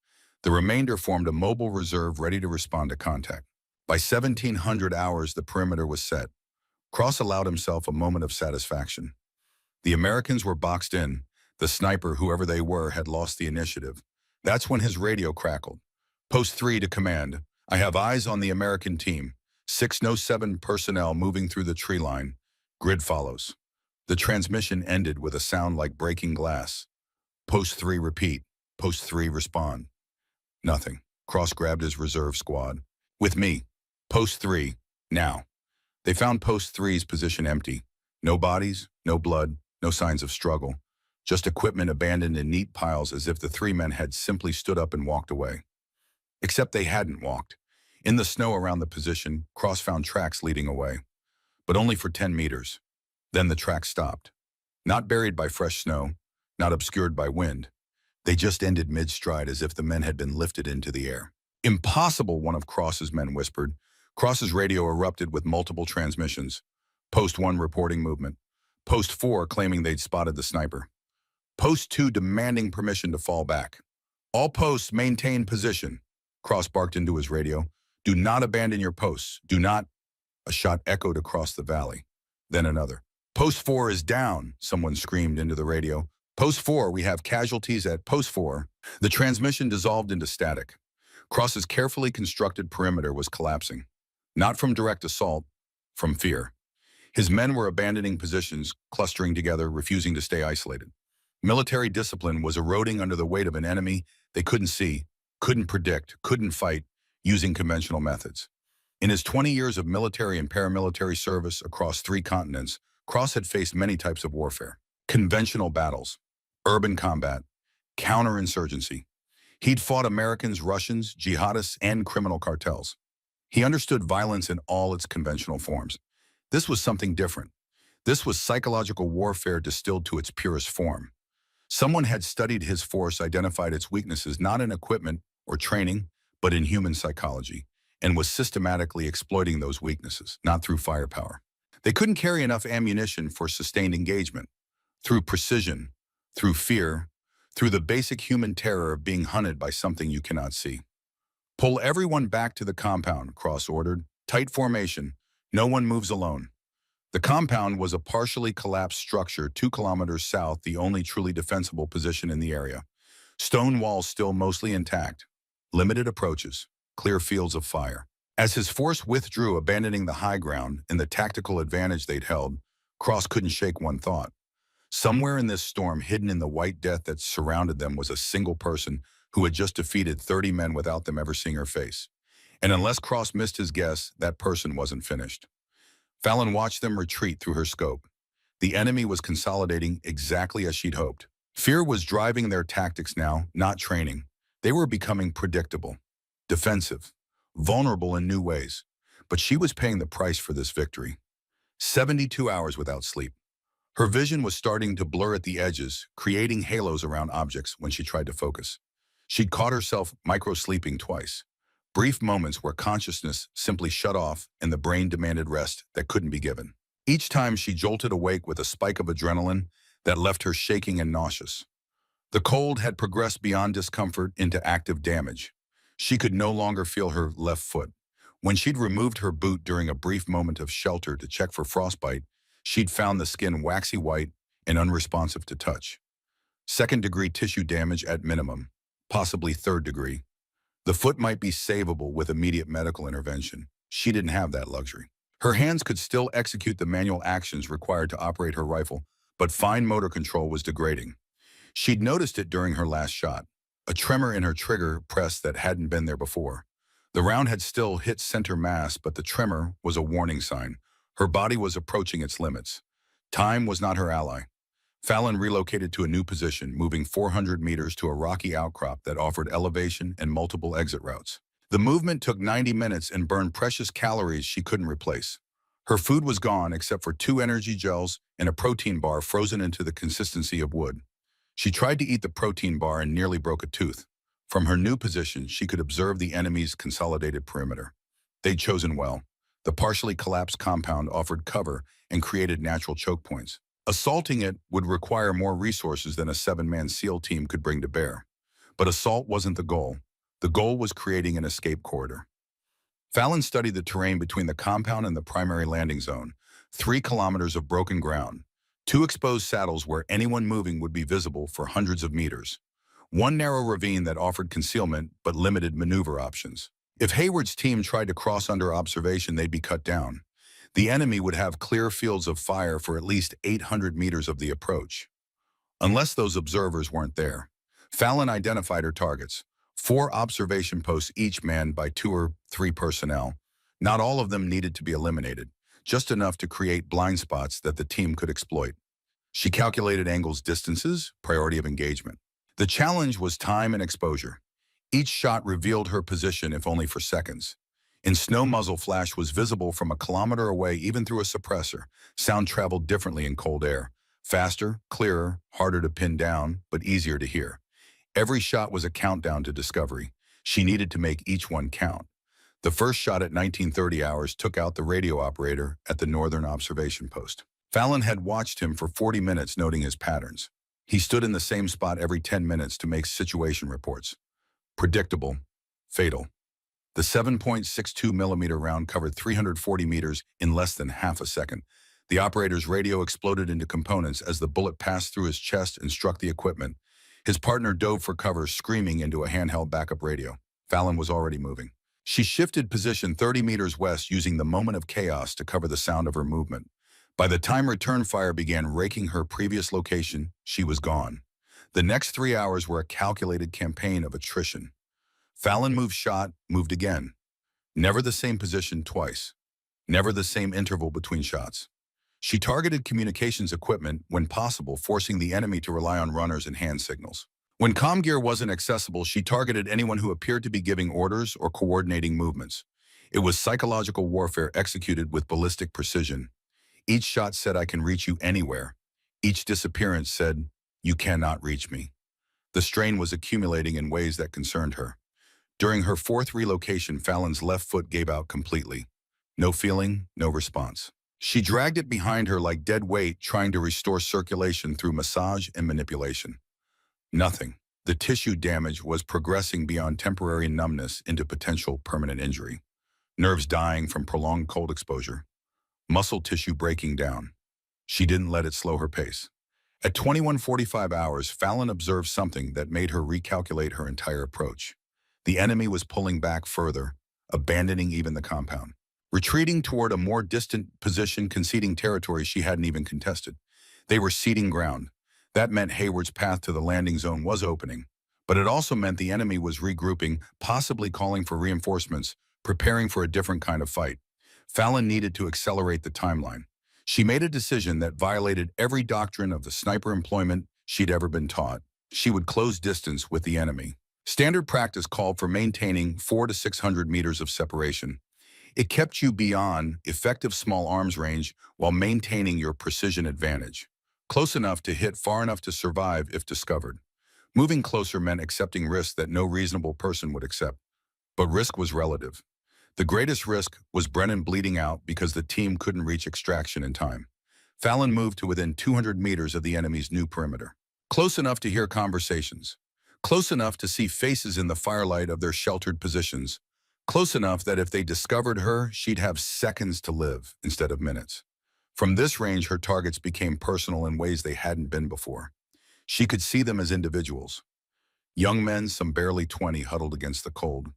The remainder formed a mobile reserve ready to respond to contact. By 1700 hours, the perimeter was set. Cross allowed himself a moment of satisfaction. The Americans were boxed in. The sniper, whoever they were, had lost the initiative. That's when his radio crackled. Post 3 to command. I have eyes on the American team. 607 personnel moving through the tree line. Grid follows. The transmission ended with a sound like breaking glass. Post 3 repeat. Post 3 respond. Nothing. Cross grabbed his reserve squad. With me. Post 3. Now. They found Post 3's position empty. No bodies, no blood, no signs of struggle. Just equipment abandoned in neat piles as if the 3 men had simply stood up and walked away. Except they hadn't walked. In the snow around the position, Cross found tracks leading away. But only for 10 meters. Then the tracks stopped. Not buried by fresh snow, not obscured by wind. They just ended mid-stride as if the men had been lifted into the air. Impossible, one of Cross's men whispered. Cross's radio erupted with multiple transmissions. Post 1 reporting movement. Post 4 claiming they'd spotted the sniper. Post 2 demanding permission to fall back. All posts maintain position. Cross barked into his radio. Do not abandon your posts. Do not. A shot echoed across the valley. Then another. Post 4 is down, someone screamed into the radio. Post 4, we have casualties at Post 4. The transmission dissolved into static. Cross's carefully constructed perimeter was collapsing. Not from direct assault, from fear. His men were abandoning positions, clustering together, refusing to stay isolated. Military discipline was eroding under the weight of an enemy they couldn't see, couldn't predict, couldn't fight, using conventional methods. In his 20 years of military and paramilitary service across 3 continents, Cross had faced many types of warfare. Conventional battles, urban combat, counterinsurgency. He'd fought Americans, Russians, jihadists, and criminal cartels. He understood violence in all its conventional forms. This was something different. This was psychological warfare distilled to its purest form. Someone had studied his force, identified its weaknesses not in equipment or training, but in human psychology, and was systematically exploiting those weaknesses, not through firepower. They couldn't carry enough ammunition for sustained engagement. Through precision, through fear, through the basic human terror of being hunted by something you cannot see. Pull everyone back to the compound, Cross ordered. Tight formation. No one moves alone. The compound was a partially collapsed structure 2 kilometers south, the only truly defensible position in the area. Stone walls still mostly intact. Limited approaches. Clear fields of fire. As his force withdrew, abandoning the high ground and the tactical advantage they'd held, Cross couldn't shake one thought. Somewhere in this storm, hidden in the white death that surrounded them, was a single person who had just defeated 30 men without them ever seeing her face. And unless Cross missed his guess, that person wasn't finished. Fallon watched them retreat through her scope. The enemy was consolidating exactly as she'd hoped. Fear was driving their tactics now, not training. They were becoming predictable, defensive, vulnerable in new ways. But she was paying the price for this victory. 72 hours without sleep. Her vision was starting to blur at the edges, creating halos around objects when she tried to focus. She'd caught herself micro-sleeping twice. Brief moments where consciousness simply shut off and the brain demanded rest that couldn't be given. Each time she jolted awake with a spike of adrenaline that left her shaking and nauseous. The cold had progressed beyond discomfort into active damage. She could no longer feel her left foot. When she'd removed her boot during a brief moment of shelter to check for frostbite, she'd found the skin waxy white and unresponsive to touch. Second-degree tissue damage at minimum, possibly third degree. The foot might be savable with immediate medical intervention. She didn't have that luxury. Her hands could still execute the manual actions required to operate her rifle, but fine motor control was degrading. She'd noticed it during her last shot, a tremor in her trigger press that hadn't been there before. The round had still hit center mass, but the tremor was a warning sign. Her body was approaching its limits. Time was not her ally. Fallon relocated to a new position, moving 400 meters to a rocky outcrop that offered elevation and multiple exit routes. The movement took 90 minutes and burned precious calories she couldn't replace. Her food was gone except for 2 energy gels and a protein bar frozen into the consistency of wood. She tried to eat the protein bar and nearly broke a tooth. From her new position, she could observe the enemy's consolidated perimeter. They'd chosen well. The partially collapsed compound offered cover and created natural choke points. Assaulting it would require more resources than a 7-man SEAL team could bring to bear. But assault wasn't the goal. The goal was creating an escape corridor. Fallon studied the terrain between the compound and the primary landing zone, 3 kilometers of broken ground, 2 exposed saddles where anyone moving would be visible for hundreds of meters, 1 narrow ravine that offered concealment but limited maneuver options. If Hayward's team tried to cross under observation, they'd be cut down. The enemy would have clear fields of fire for at least 800 meters of the approach. Unless those observers weren't there. Fallon identified her targets, 4 observation posts each manned by 2 or 3 personnel. Not all of them needed to be eliminated, just enough to create blind spots that the team could exploit. She calculated angles, distances, priority of engagement. The challenge was time and exposure. Each shot revealed her position, if only for seconds. In snow, muzzle flash was visible from a kilometer away, even through a suppressor. Sound traveled differently in cold air. Faster, clearer, harder to pin down, but easier to hear. Every shot was a countdown to discovery. She needed to make each one count. The first shot at 1930 hours took out the radio operator at the northern observation post. Fallon had watched him for 40 minutes, noting his patterns. He stood in the same spot every 10 minutes to make situation reports. Predictable, fatal. The 7.62 millimeter round covered 340 meters in less than half a second. The operator's radio exploded into components as the bullet passed through his chest and struck the equipment. His partner dove for cover, screaming into a handheld backup radio. Fallon was already moving. She shifted position 30 meters west, using the moment of chaos to cover the sound of her movement. By the time return fire began raking her previous location, she was gone. The next 3 hours were a calculated campaign of attrition. Fallon moved, shot, moved again. Never the same position twice. Never the same interval between shots. She targeted communications equipment when possible, forcing the enemy to rely on runners and hand signals. When comm gear wasn't accessible, she targeted anyone who appeared to be giving orders or coordinating movements. It was psychological warfare executed with ballistic precision. Each shot said, "I can reach you anywhere." Each disappearance said, "You cannot reach me." The strain was accumulating in ways that concerned her. During her 4th relocation, Fallon's left foot gave out completely. No feeling, no response. She dragged it behind her like dead weight, trying to restore circulation through massage and manipulation. Nothing. The tissue damage was progressing beyond temporary numbness into potential permanent injury. Nerves dying from prolonged cold exposure. Muscle tissue breaking down. She didn't let it slow her pace. At 21:45 hours, Fallon observed something that made her recalculate her entire approach. The enemy was pulling back further, abandoning even the compound. Retreating toward a more distant position, conceding territory she hadn't even contested. They were ceding ground. That meant Hayward's path to the landing zone was opening. But it also meant the enemy was regrouping, possibly calling for reinforcements, preparing for a different kind of fight. Fallon needed to accelerate the timeline. She made a decision that violated every doctrine of the sniper employment she'd ever been taught. She would close distance with the enemy. Standard practice called for maintaining 400 to 600 meters of separation. It kept you beyond effective small arms range while maintaining your precision advantage. Close enough to hit, far enough to survive if discovered. Moving closer meant accepting risks that no reasonable person would accept. But risk was relative. The greatest risk was Brennan bleeding out because the team couldn't reach extraction in time. Fallon moved to within 200 meters of the enemy's new perimeter. Close enough to hear conversations. Close enough to see faces in the firelight of their sheltered positions. Close enough that if they discovered her, she'd have seconds to live instead of minutes. From this range, her targets became personal in ways they hadn't been before. She could see them as individuals. Young men, some barely 20, huddled against the cold.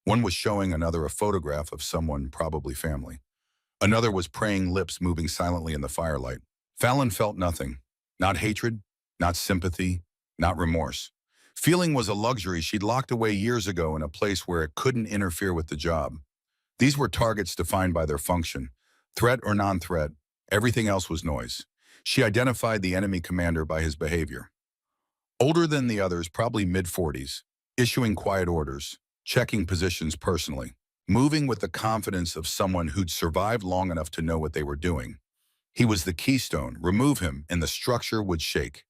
One was showing another a photograph of someone, probably family. Another was praying lips moving silently in the firelight. Fallon felt nothing. Not hatred, not sympathy, not remorse. Feeling was a luxury she'd locked away years ago in a place where it couldn't interfere with the job. These were targets defined by their function. Threat or non-threat, everything else was noise. She identified the enemy commander by his behavior. Older than the others, probably mid-40s, issuing quiet orders, checking positions personally, moving with the confidence of someone who'd survived long enough to know what they were doing. He was the keystone. Remove him, and the structure would shake.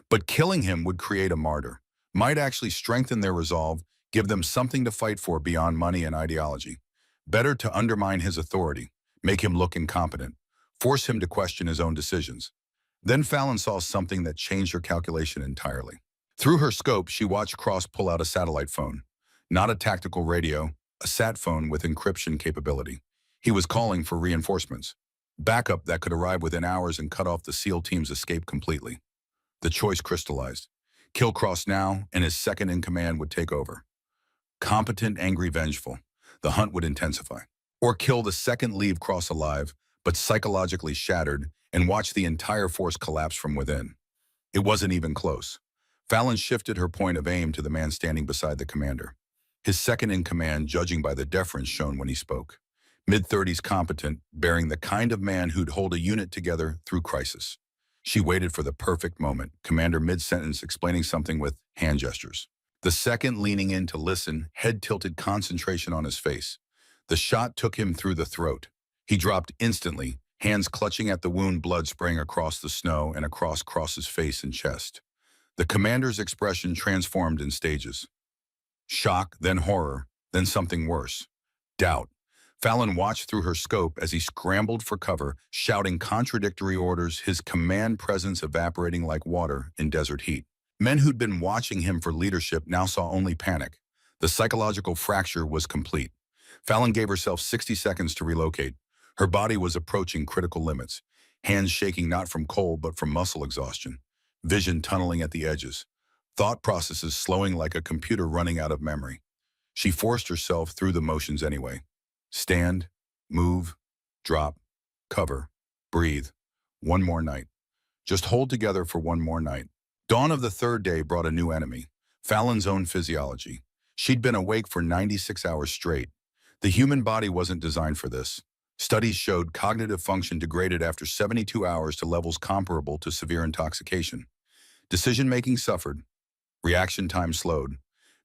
But killing him would create a martyr, might actually strengthen their resolve, give them something to fight for beyond money and ideology. Better to undermine his authority, make him look incompetent, force him to question his own decisions. Then Fallon saw something that changed her calculation entirely. Through her scope, she watched Cross pull out a satellite phone. Not a tactical radio, a sat phone with encryption capability. He was calling for reinforcements. Backup that could arrive within hours and cut off the SEAL team's escape completely. The choice crystallized. Kill Cross now, and his second-in-command would take over. Competent, angry, vengeful. The hunt would intensify. Or kill the second, leave Cross alive, but psychologically shattered, and watch the entire force collapse from within. It wasn't even close. Fallon shifted her point of aim to the man standing beside the commander. His second-in-command, judging by the deference shown when he spoke. Mid-30s, competent, bearing the kind of man who'd hold a unit together through crisis. She waited for the perfect moment, commander mid-sentence explaining something with hand gestures. The second leaning in to listen, head tilted, concentration on his face. The shot took him through the throat. He dropped instantly, hands clutching at the wound, blood spraying across the snow and across Cross's face and chest. The commander's expression transformed in stages. Shock, then horror, then something worse. Doubt. Fallon watched through her scope as he scrambled for cover, shouting contradictory orders, his command presence evaporating like water in desert heat. Men who'd been watching him for leadership now saw only panic. The psychological fracture was complete. Fallon gave herself 60 seconds to relocate. Her body was approaching critical limits, hands shaking not from cold but from muscle exhaustion, vision tunneling at the edges, thought processes slowing like a computer running out of memory. She forced herself through the motions anyway. Stand, move, drop, cover, breathe. One more night. Just hold together for one more night. Dawn of the third day brought a new enemy, Fallon's own physiology. She'd been awake for 96 hours straight. The human body wasn't designed for this. Studies showed cognitive function degraded after 72 hours to levels comparable to severe intoxication. Decision-making suffered. Reaction time slowed.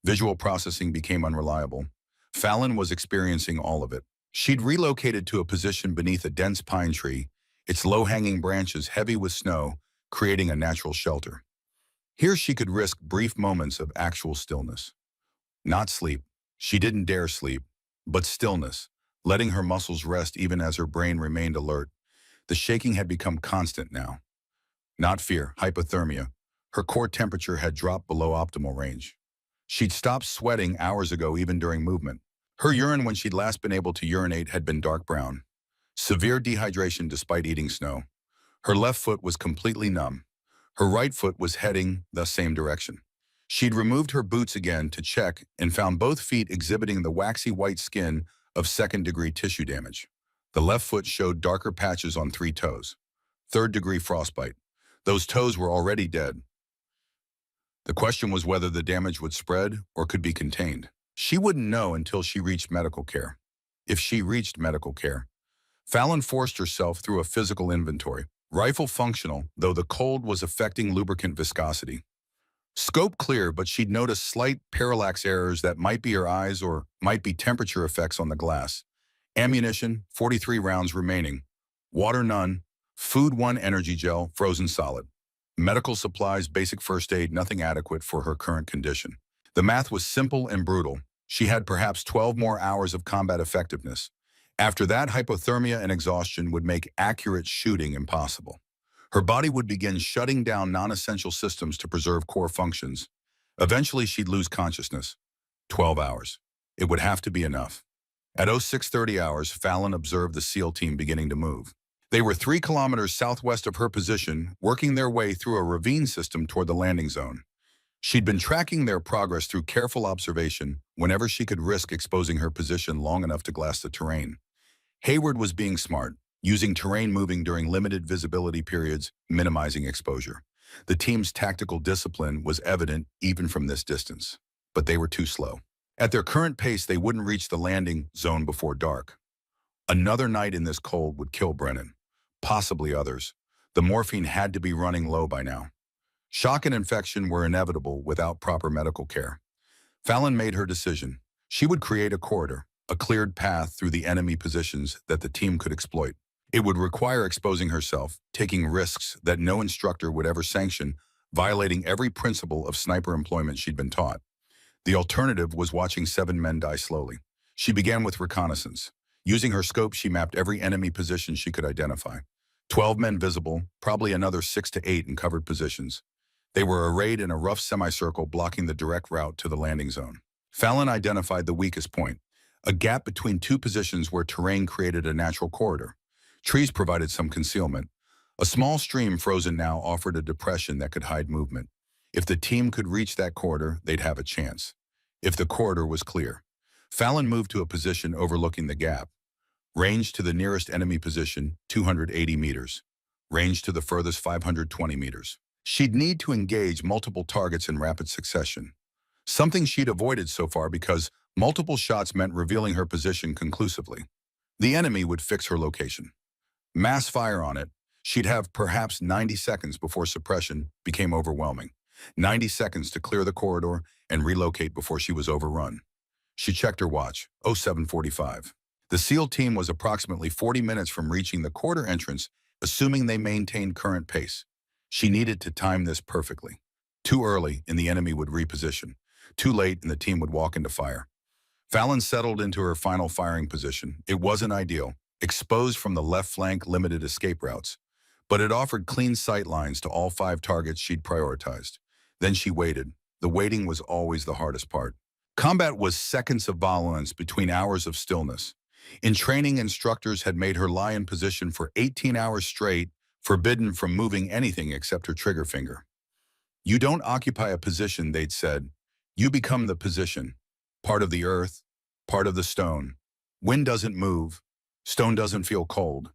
Visual processing became unreliable. Fallon was experiencing all of it. She'd relocated to a position beneath a dense pine tree, its low-hanging branches heavy with snow, creating a natural shelter. Here she could risk brief moments of actual stillness. Not sleep. She didn't dare sleep, but stillness, letting her muscles rest even as her brain remained alert. The shaking had become constant now. Not fear, hypothermia. Her core temperature had dropped below optimal range. She'd stopped sweating hours ago even during movement. Her urine when she'd last been able to urinate had been dark brown. Severe dehydration despite eating snow. Her left foot was completely numb. Her right foot was heading the same direction. She'd removed her boots again to check and found both feet exhibiting the waxy white skin of second-degree tissue damage. The left foot showed darker patches on 3 toes. Third-degree frostbite. Those toes were already dead. The question was whether the damage would spread or could be contained. She wouldn't know until she reached medical care. If she reached medical care. Fallon forced herself through a physical inventory. Rifle functional, though the cold was affecting lubricant viscosity. Scope clear, but she'd noticed slight parallax errors that might be her eyes or might be temperature effects on the glass. Ammunition, 43 rounds remaining. Water none. Food 1 energy gel, frozen solid. Medical supplies, basic first aid, nothing adequate for her current condition. The math was simple and brutal. She had perhaps 12 more hours of combat effectiveness. After that, hypothermia and exhaustion would make accurate shooting impossible. Her body would begin shutting down non-essential systems to preserve core functions. Eventually, she'd lose consciousness. 12 hours. It would have to be enough. At 0630 hours, Fallon observed the SEAL team beginning to move. They were 3 kilometers southwest of her position, working their way through a ravine system toward the landing zone. She'd been tracking their progress through careful observation whenever she could risk exposing her position long enough to glass the terrain. Hayward was being smart, using terrain moving during limited visibility periods, minimizing exposure. The team's tactical discipline was evident even from this distance. But they were too slow. At their current pace, they wouldn't reach the landing zone before dark. Another night in this cold would kill Brennan, possibly others. The morphine had to be running low by now. Shock and infection were inevitable without proper medical care. Fallon made her decision. She would create a corridor, a cleared path through the enemy positions that the team could exploit. It would require exposing herself, taking risks that no instructor would ever sanction, violating every principle of sniper employment she'd been taught. The alternative was watching 7 men die slowly. She began with reconnaissance. Using her scope, she mapped every enemy position she could identify. 12 men visible, probably another 6 to 8 in covered positions. They were arrayed in a rough semicircle blocking the direct route to the landing zone. Fallon identified the weakest point, a gap between 2 positions where terrain created a natural corridor. Trees provided some concealment. A small stream, frozen now, offered a depression that could hide movement. If the team could reach that corridor, they'd have a chance. If the corridor was clear. Fallon moved to a position overlooking the gap. Range to the nearest enemy position, 280 meters. Range to the furthest, 520 meters. She'd need to engage multiple targets in rapid succession. Something she'd avoided so far because multiple shots meant revealing her position conclusively. The enemy would fix her location. Mass fire on it. She'd have perhaps 90 seconds before suppression became overwhelming. 90 seconds to clear the corridor and relocate before she was overrun. She checked her watch, 0745. The SEAL team was approximately 40 minutes from reaching the corridor entrance, assuming they maintained current pace. She needed to time this perfectly. Too early, and the enemy would reposition. Too late, and the team would walk into fire. Fallon settled into her final firing position. It wasn't ideal. Exposed from the left flank, limited escape routes. But it offered clean sight lines to all 5 targets she'd prioritized. Then she waited. The waiting was always the hardest part. Combat was seconds of violence between hours of stillness. In training, instructors had made her lie in position for 18 hours straight, forbidden from moving anything except her trigger finger. You don't occupy a position, they'd said. You become the position. Part of the earth, part of the stone. Wind doesn't move. Stone doesn't feel cold.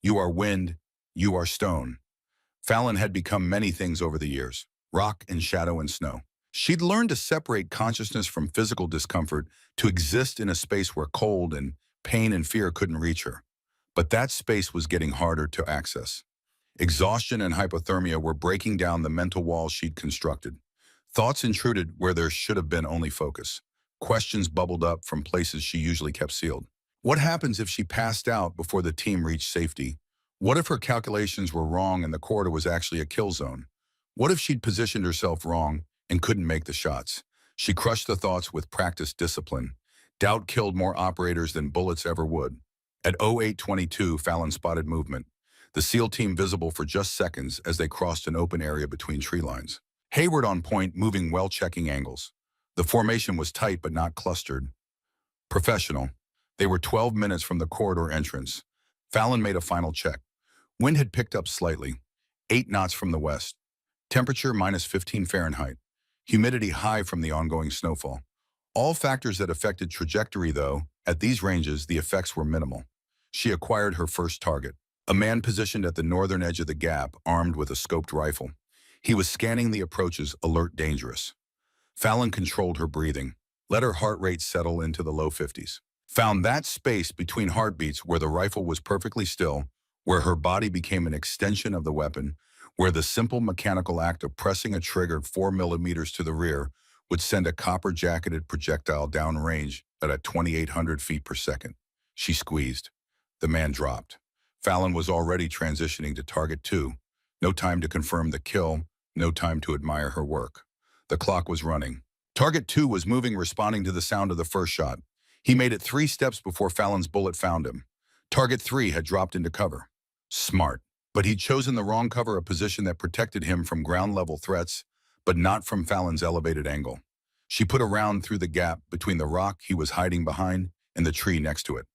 You are wind. You are stone. Fallon had become many things over the years. Rock and shadow and snow. She'd learned to separate consciousness from physical discomfort, to exist in a space where cold and pain and fear couldn't reach her. But that space was getting harder to access. Exhaustion and hypothermia were breaking down the mental walls she'd constructed. Thoughts intruded where there should have been only focus. Questions bubbled up from places she usually kept sealed. What happens if she passed out before the team reached safety? What if her calculations were wrong and the corridor was actually a kill zone? What if she'd positioned herself wrong and couldn't make the shots? She crushed the thoughts with practiced discipline. Doubt killed more operators than bullets ever would. At 0822, Fallon spotted movement. The SEAL team visible for just seconds as they crossed an open area between tree lines. Hayward on point, moving well, checking angles. The formation was tight but not clustered. Professional. They were 12 minutes from the corridor entrance. Fallon made a final check. Wind had picked up slightly. 8 knots from the west. Temperature -15 Fahrenheit. Humidity high from the ongoing snowfall. All factors that affected trajectory, though. At these ranges, the effects were minimal. She acquired her first target. A man positioned at the northern edge of the gap, armed with a scoped rifle. He was scanning the approaches, alert, dangerous. Fallon controlled her breathing, let her heart rate settle into the low 50s. Found that space between heartbeats where the rifle was perfectly still, where her body became an extension of the weapon, where the simple mechanical act of pressing a trigger 4 millimeters to the rear would send a copper-jacketed projectile downrange at 2,800 feet per second. She squeezed. The man dropped. Fallon was already transitioning to target 2. No time to confirm the kill, no time to admire her work. The clock was running. Target 2 was moving, responding to the sound of the first shot. He made it 3 steps before Fallon's bullet found him. Target 3 had dropped into cover. Smart. But he'd chosen the wrong cover, a position that protected him from ground-level threats, but not from Fallon's elevated angle. She put a round through the gap between the rock he was hiding behind and the tree next to it.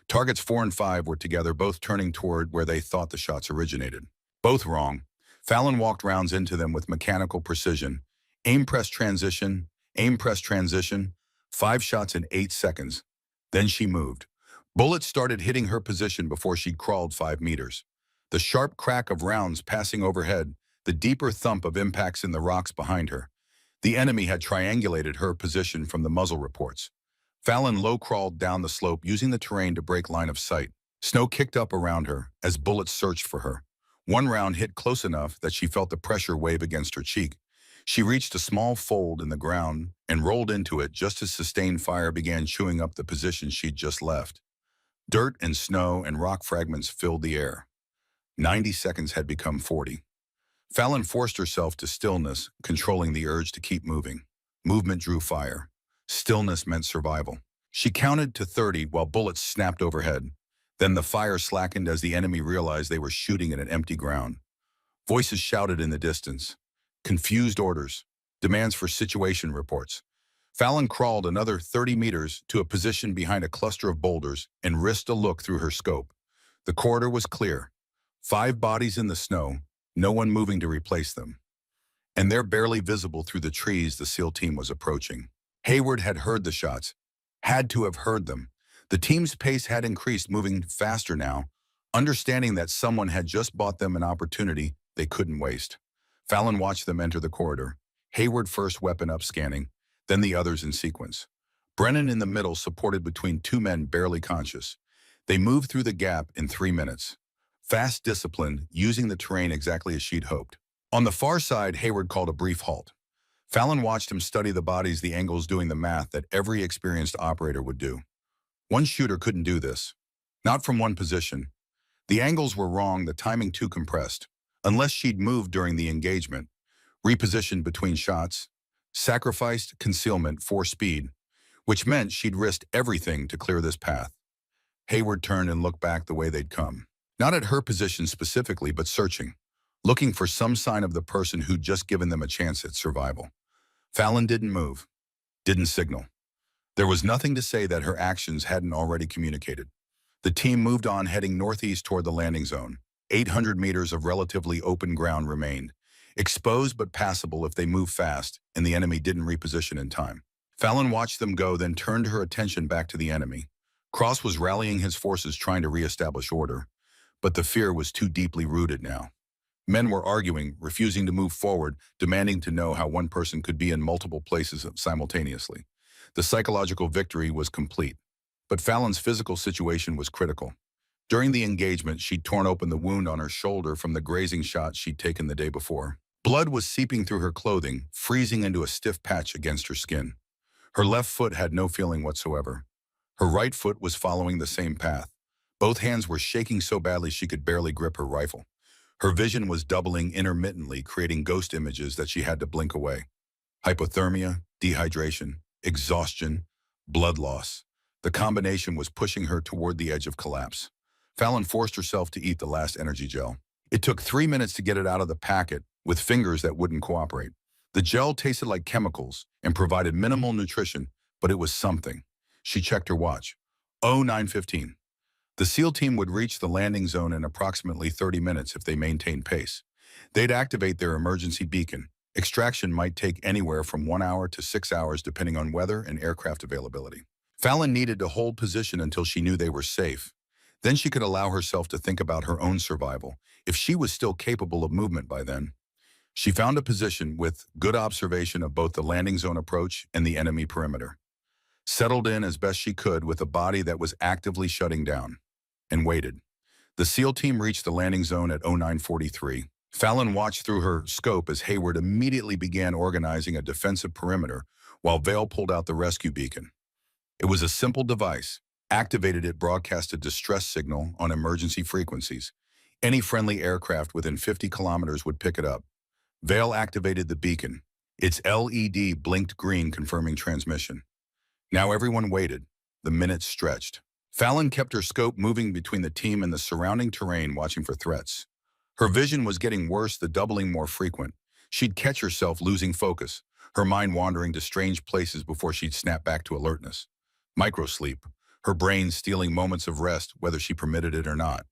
Targets 4 and 5 were together, both turning toward where they thought the shots originated. Both wrong. Fallon walked rounds into them with mechanical precision. Aim, press, transition, aim, press, transition. 5 shots in 8 seconds. Then she moved. Bullets started hitting her position before she'd crawled 5 meters. The sharp crack of rounds passing overhead, the deeper thump of impacts in the rocks behind her. The enemy had triangulated her position from the muzzle reports. Fallon low-crawled down the slope, using the terrain to break line of sight. Snow kicked up around her as bullets searched for her. One round hit close enough that she felt the pressure wave against her cheek. She reached a small fold in the ground and rolled into it just as sustained fire began chewing up the position she'd just left. Dirt and snow and rock fragments filled the air. 90 seconds had become 40. Fallon forced herself to stillness, controlling the urge to keep moving. Movement drew fire. Stillness meant survival. She counted to 30 while bullets snapped overhead. Then the fire slackened as the enemy realized they were shooting at an empty ground. Voices shouted in the distance. Confused orders. Demands for situation reports. Fallon crawled another 30 meters to a position behind a cluster of boulders and risked a look through her scope. The corridor was clear. 5 bodies in the snow, no one moving to replace them. And they're barely visible through the trees the SEAL team was approaching. Hayward had heard the shots. Had to have heard them. The team's pace had increased, moving faster now, understanding that someone had just bought them an opportunity they couldn't waste. Fallon watched them enter the corridor. Hayward first, weapon up, scanning, then the others in sequence. Brennan in the middle, supported between 2 men barely conscious. They moved through the gap in 3 minutes. Fast, disciplined, using the terrain exactly as she'd hoped. On the far side, Hayward called a brief halt. Fallon watched him study the bodies, the angles, doing the math that every experienced operator would do. One shooter couldn't do this. Not from one position. The angles were wrong, the timing too compressed. Unless she'd moved during the engagement, repositioned between shots, sacrificed concealment for speed, which meant she'd risked everything to clear this path. Hayward turned and looked back the way they'd come. Not at her position specifically, but searching, looking for some sign of the person who'd just given them a chance at survival. Fallon didn't move, didn't signal. There was nothing to say that her actions hadn't already communicated. The team moved on, heading northeast toward the landing zone. 800 meters of relatively open ground remained, exposed but passable if they moved fast and the enemy didn't reposition in time. Fallon watched them go, then turned her attention back to the enemy. Cross was rallying his forces, trying to reestablish order, but the fear was too deeply rooted now. Men were arguing, refusing to move forward, demanding to know how one person could be in multiple places simultaneously. The psychological victory was complete, but Fallon's physical situation was critical. During the engagement, she'd torn open the wound on her shoulder from the grazing shot she'd taken the day before. Blood was seeping through her clothing, freezing into a stiff patch against her skin. Her left foot had no feeling whatsoever. Her right foot was following the same path. Both hands were shaking so badly she could barely grip her rifle. Her vision was doubling intermittently, creating ghost images that she had to blink away. Hypothermia, dehydration, exhaustion, blood loss. The combination was pushing her toward the edge of collapse. Fallon forced herself to eat the last energy gel. It took 3 minutes to get it out of the packet, with fingers that wouldn't cooperate. The gel tasted like chemicals and provided minimal nutrition, but it was something. She checked her watch. 09:15. The SEAL team would reach the landing zone in approximately 30 minutes if they maintained pace. They'd activate their emergency beacon. Extraction might take anywhere from 1 hour to 6 hours depending on weather and aircraft availability. Fallon needed to hold position until she knew they were safe. Then she could allow herself to think about her own survival, if she was still capable of movement by then. She found a position with good observation of both the landing zone approach and the enemy perimeter. Settled in as best she could with a body that was actively shutting down, and waited. The SEAL team reached the landing zone at 09:43. Fallon watched through her scope as Hayward immediately began organizing a defensive perimeter while Vale pulled out the rescue beacon. It was a simple device. Activated, it broadcast a distress signal on emergency frequencies. Any friendly aircraft within 50 kilometers would pick it up. Vale activated the beacon. Its LED blinked green, confirming transmission. Now everyone waited. The minutes stretched. Fallon kept her scope moving between the team and the surrounding terrain, watching for threats. Her vision was getting worse, the doubling more frequent. She'd catch herself losing focus, her mind wandering to strange places before she'd snap back to alertness. Microsleep, her brain stealing moments of rest, whether she permitted it or not.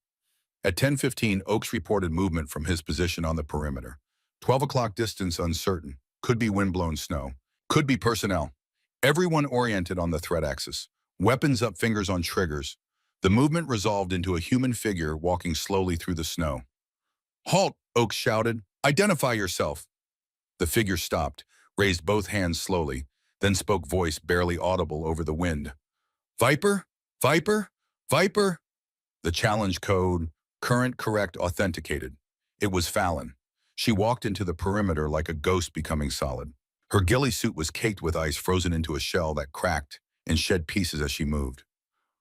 At 10:15, Oakes reported movement from his position on the perimeter. 12 o'clock distance uncertain. Could be windblown snow. Could be personnel. Everyone oriented on the threat axis. Weapons up, fingers on triggers. The movement resolved into a human figure walking slowly through the snow. "Halt!" Oakes shouted. "Identify yourself." The figure stopped, raised both hands slowly, then spoke, voice barely audible over the wind. "Viper? Viper? Viper?" The challenge code, current correct authenticated. It was Fallon. She walked into the perimeter like a ghost becoming solid. Her ghillie suit was caked with ice, frozen into a shell that cracked and shed pieces as she moved.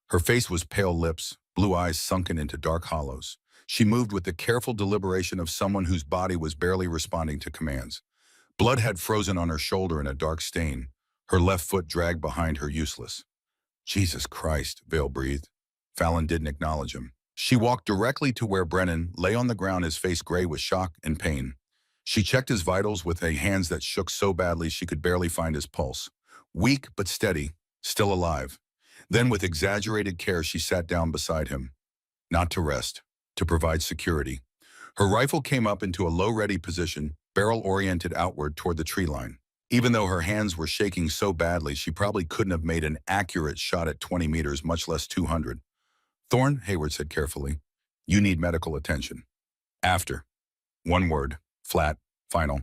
Her face was pale lips, blue eyes sunken into dark hollows. She moved with the careful deliberation of someone whose body was barely responding to commands. Blood had frozen on her shoulder in a dark stain, her left foot dragged behind her, useless. "Jesus Christ," Vale breathed. Fallon didn't acknowledge him. She walked directly to where Brennan lay on the ground, his face gray with shock and pain. She checked his vitals with hands that shook so badly she could barely find his pulse. Weak but steady, still alive. Then with exaggerated care she sat down beside him. Not to rest, to provide security. Her rifle came up into a low-ready position, barrel oriented outward toward the tree line. Even though her hands were shaking so badly, she probably couldn't have made an accurate shot at 20 meters, much less 200. "Thorne," Hayward said carefully, "you need medical attention." After. One word. Flat. Final.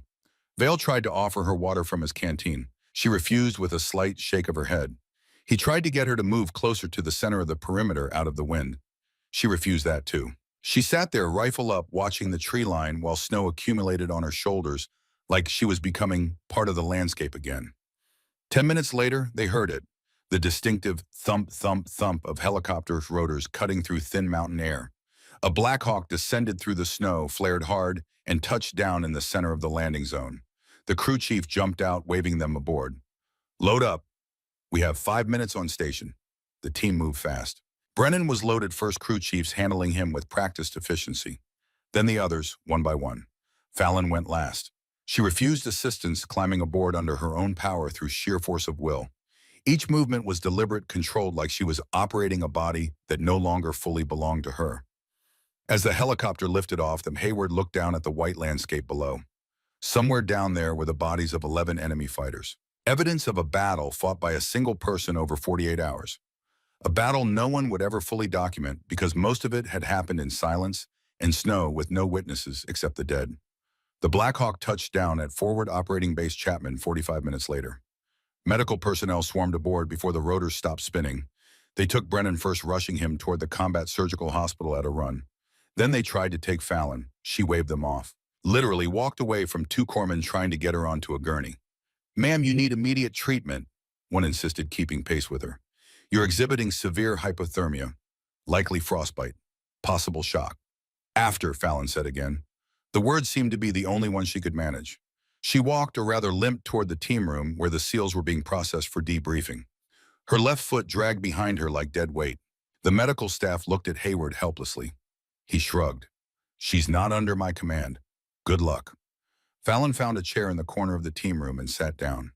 Vale tried to offer her water from his canteen. She refused with a slight shake of her head. He tried to get her to move closer to the center of the perimeter out of the wind. She refused that too. She sat there, rifle up, watching the tree line while snow accumulated on her shoulders like she was becoming part of the landscape again. 10 minutes later, they heard it. The distinctive thump, thump, thump of helicopters' rotors cutting through thin mountain air. A Black Hawk descended through the snow, flared hard, and touched down in the center of the landing zone. The crew chief jumped out, waving them aboard. "Load up. We have 5 minutes on station." The team moved fast. Brennan was loaded first, crew chiefs handling him with practiced efficiency. Then the others, one by one. Fallon went last. She refused assistance, climbing aboard under her own power through sheer force of will. Each movement was deliberate, controlled, like she was operating a body that no longer fully belonged to her. As the helicopter lifted off them, Hayward looked down at the white landscape below. Somewhere down there were the bodies of 11 enemy fighters. Evidence of a battle fought by a single person over 48 hours. A battle no one would ever fully document because most of it had happened in silence and snow with no witnesses except the dead. The Black Hawk touched down at Forward Operating Base Chapman 45 minutes later. Medical personnel swarmed aboard before the rotors stopped spinning. They took Brennan first, rushing him toward the Combat Surgical Hospital at a run. Then they tried to take Fallon. She waved them off. Literally walked away from two corpsmen trying to get her onto a gurney. "Ma'am, you need immediate treatment," one insisted, keeping pace with her. "You're exhibiting severe hypothermia. Likely frostbite. Possible shock." "After," Fallon said again. The words seemed to be the only one she could manage. She walked, or rather limped, toward the team room where the SEALs were being processed for debriefing. Her left foot dragged behind her like dead weight. The medical staff looked at Hayward helplessly. He shrugged. "She's not under my command. Good luck." Fallon found a chair in the corner of the team room and sat down.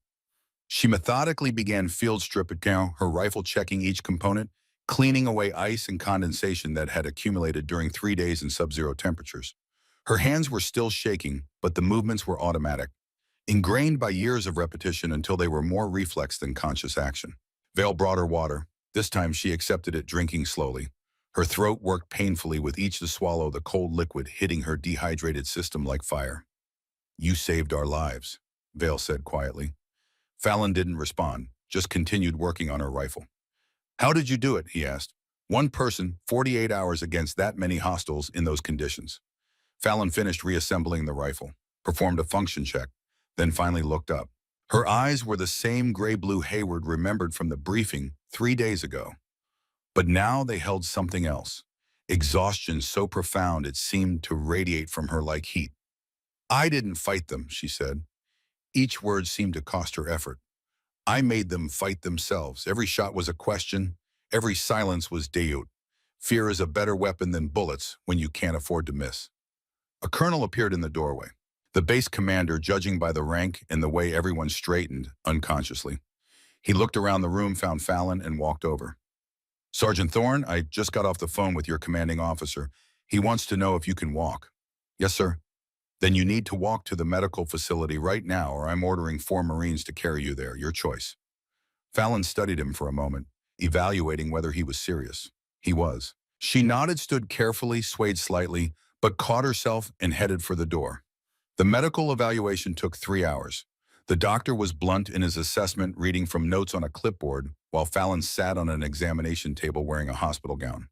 She methodically began field stripping down, her rifle checking each component, cleaning away ice and condensation that had accumulated during 3 days in sub-zero temperatures. Her hands were still shaking, but the movements were automatic, ingrained by years of repetition until they were more reflex than conscious action. Vale brought her water. This time she accepted it, drinking slowly. Her throat worked painfully with each to swallow, the cold liquid hitting her dehydrated system like fire. "You saved our lives," Vale said quietly. Fallon didn't respond, just continued working on her rifle. "How did you do it?" he asked. "One person, 48 hours against that many hostiles in those conditions." Fallon finished reassembling the rifle, performed a function check, then finally looked up. Her eyes were the same gray-blue Hayward remembered from the briefing 3 days ago. But now they held something else. Exhaustion so profound it seemed to radiate from her like heat. "I didn't fight them," she said. Each word seemed to cost her effort. I made them fight themselves. Every shot was a question. Every silence was deut. Fear is a better weapon than bullets when you can't afford to miss. A colonel appeared in the doorway. The base commander, judging by the rank and the way everyone straightened unconsciously. He looked around the room, found Fallon, and walked over. Sergeant Thorne, I just got off the phone with your commanding officer. He wants to know if you can walk. Yes, sir. Then you need to walk to the medical facility right now, or I'm ordering 4 Marines to carry you there. Your choice. Fallon studied him for a moment, evaluating whether he was serious. He was. She nodded, stood carefully, swayed slightly, but caught herself and headed for the door. The medical evaluation took 3 hours. The doctor was blunt in his assessment, reading from notes on a clipboard, while Fallon sat on an examination table wearing a hospital gown.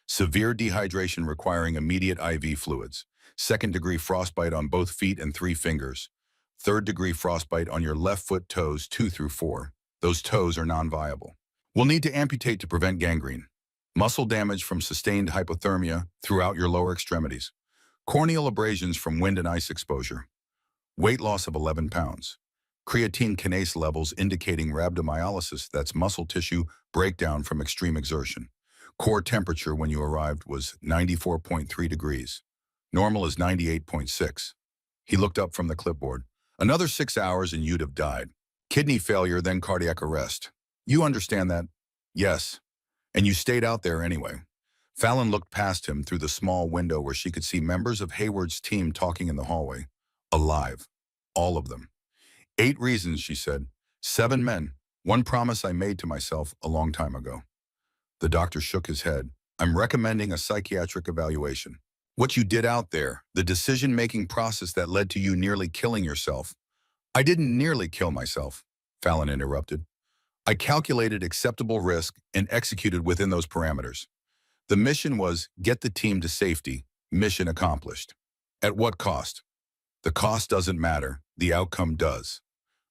Severe dehydration requiring immediate IV fluids. 2nd-degree frostbite on both feet and 3 fingers. 3rd-degree frostbite on your left foot toes 2 through 4. Those toes are non-viable. We'll need to amputate to prevent gangrene. Muscle damage from sustained hypothermia throughout your lower extremities. Corneal abrasions from wind and ice exposure. Weight loss of 11 pounds. Creatine kinase levels indicating rhabdomyolysis, that's muscle tissue breakdown from extreme exertion. Core temperature when you arrived was 94.3 degrees. Normal is 98.6. He looked up from the clipboard. Another 6 hours and you'd have died. Kidney failure, then cardiac arrest. You understand that? Yes. And you stayed out there anyway. Fallon looked past him through the small window where she could see members of Hayward's team talking in the hallway. Alive. All of them. 8 reasons, she said. 7 men. One promise I made to myself a long time ago. The doctor shook his head. I'm recommending a psychiatric evaluation. What you did out there, the decision-making process that led to you nearly killing yourself. I didn't nearly kill myself, Fallon interrupted. I calculated acceptable risk and executed within those parameters. The mission was get the team to safety. Mission accomplished. At what cost? The cost doesn't matter. The outcome does.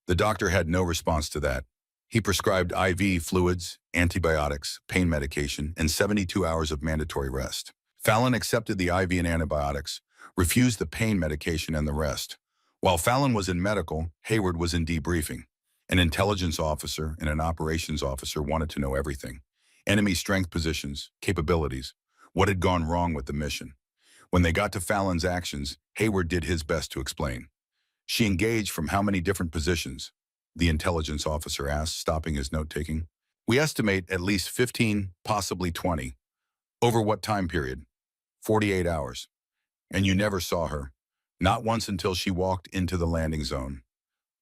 The doctor had no response to that. He prescribed IV fluids, antibiotics, pain medication, and 72 hours of mandatory rest. Fallon accepted the IV and antibiotics, refused the pain medication and the rest. While Fallon was in medical, Hayward was in debriefing. An intelligence officer and an operations officer wanted to know everything. Enemy strength positions, capabilities, what had gone wrong with the mission. When they got to Fallon's actions, Hayward did his best to explain. She engaged from how many different positions? The intelligence officer asked, stopping his note-taking. We estimate at least 15, possibly 20. Over what time period? 48 hours. And you never saw her. Not once until she walked into the landing zone.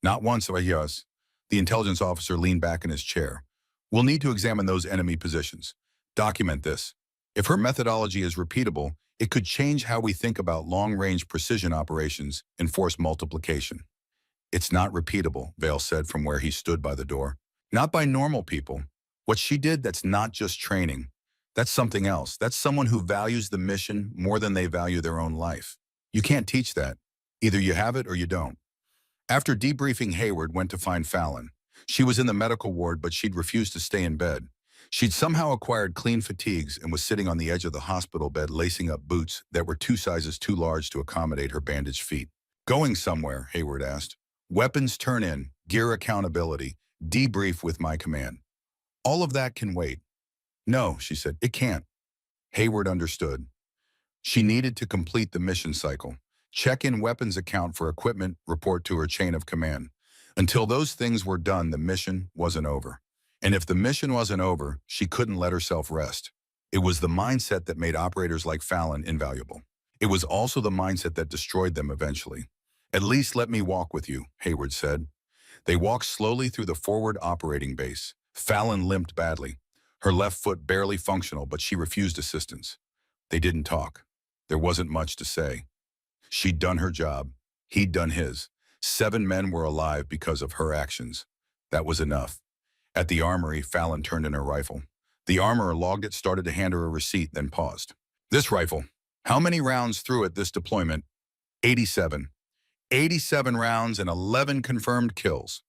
Not once, yes. The intelligence officer leaned back in his chair. We'll need to examine those enemy positions. Document this. If her methodology is repeatable, it could change how we think about long-range precision operations and force multiplication. It's not repeatable, Vale said from where he stood by the door. Not by normal people. What she did, that's not just training. That's something else. That's someone who values the mission more than they value their own life. You can't teach that. Either you have it or you don't. After debriefing, Hayward went to find Fallon. She was in the medical ward, but she'd refused to stay in bed. She'd somehow acquired clean fatigues and was sitting on the edge of the hospital bed lacing up boots that were 2 sizes too large to accommodate her bandaged feet. Going somewhere, Hayward asked. Weapons turn in, gear accountability, debrief with my command. All of that can wait. No, she said, it can't. Hayward understood. She needed to complete the mission cycle. Check in weapons account for equipment, report to her chain of command. Until those things were done, the mission wasn't over. And if the mission wasn't over, she couldn't let herself rest. It was the mindset that made operators like Fallon invaluable. It was also the mindset that destroyed them eventually. At least let me walk with you, Hayward said. They walked slowly through the forward operating base. Fallon limped badly. Her left foot barely functional, but she refused assistance. They didn't talk. There wasn't much to say. She'd done her job. He'd done his. 7 men were alive because of her actions. That was enough. At the armory, Fallon turned in her rifle. The armorer logged it, started to hand her a receipt, then paused. This rifle. How many rounds through it this deployment? 87. 87 rounds and 11 confirmed kills.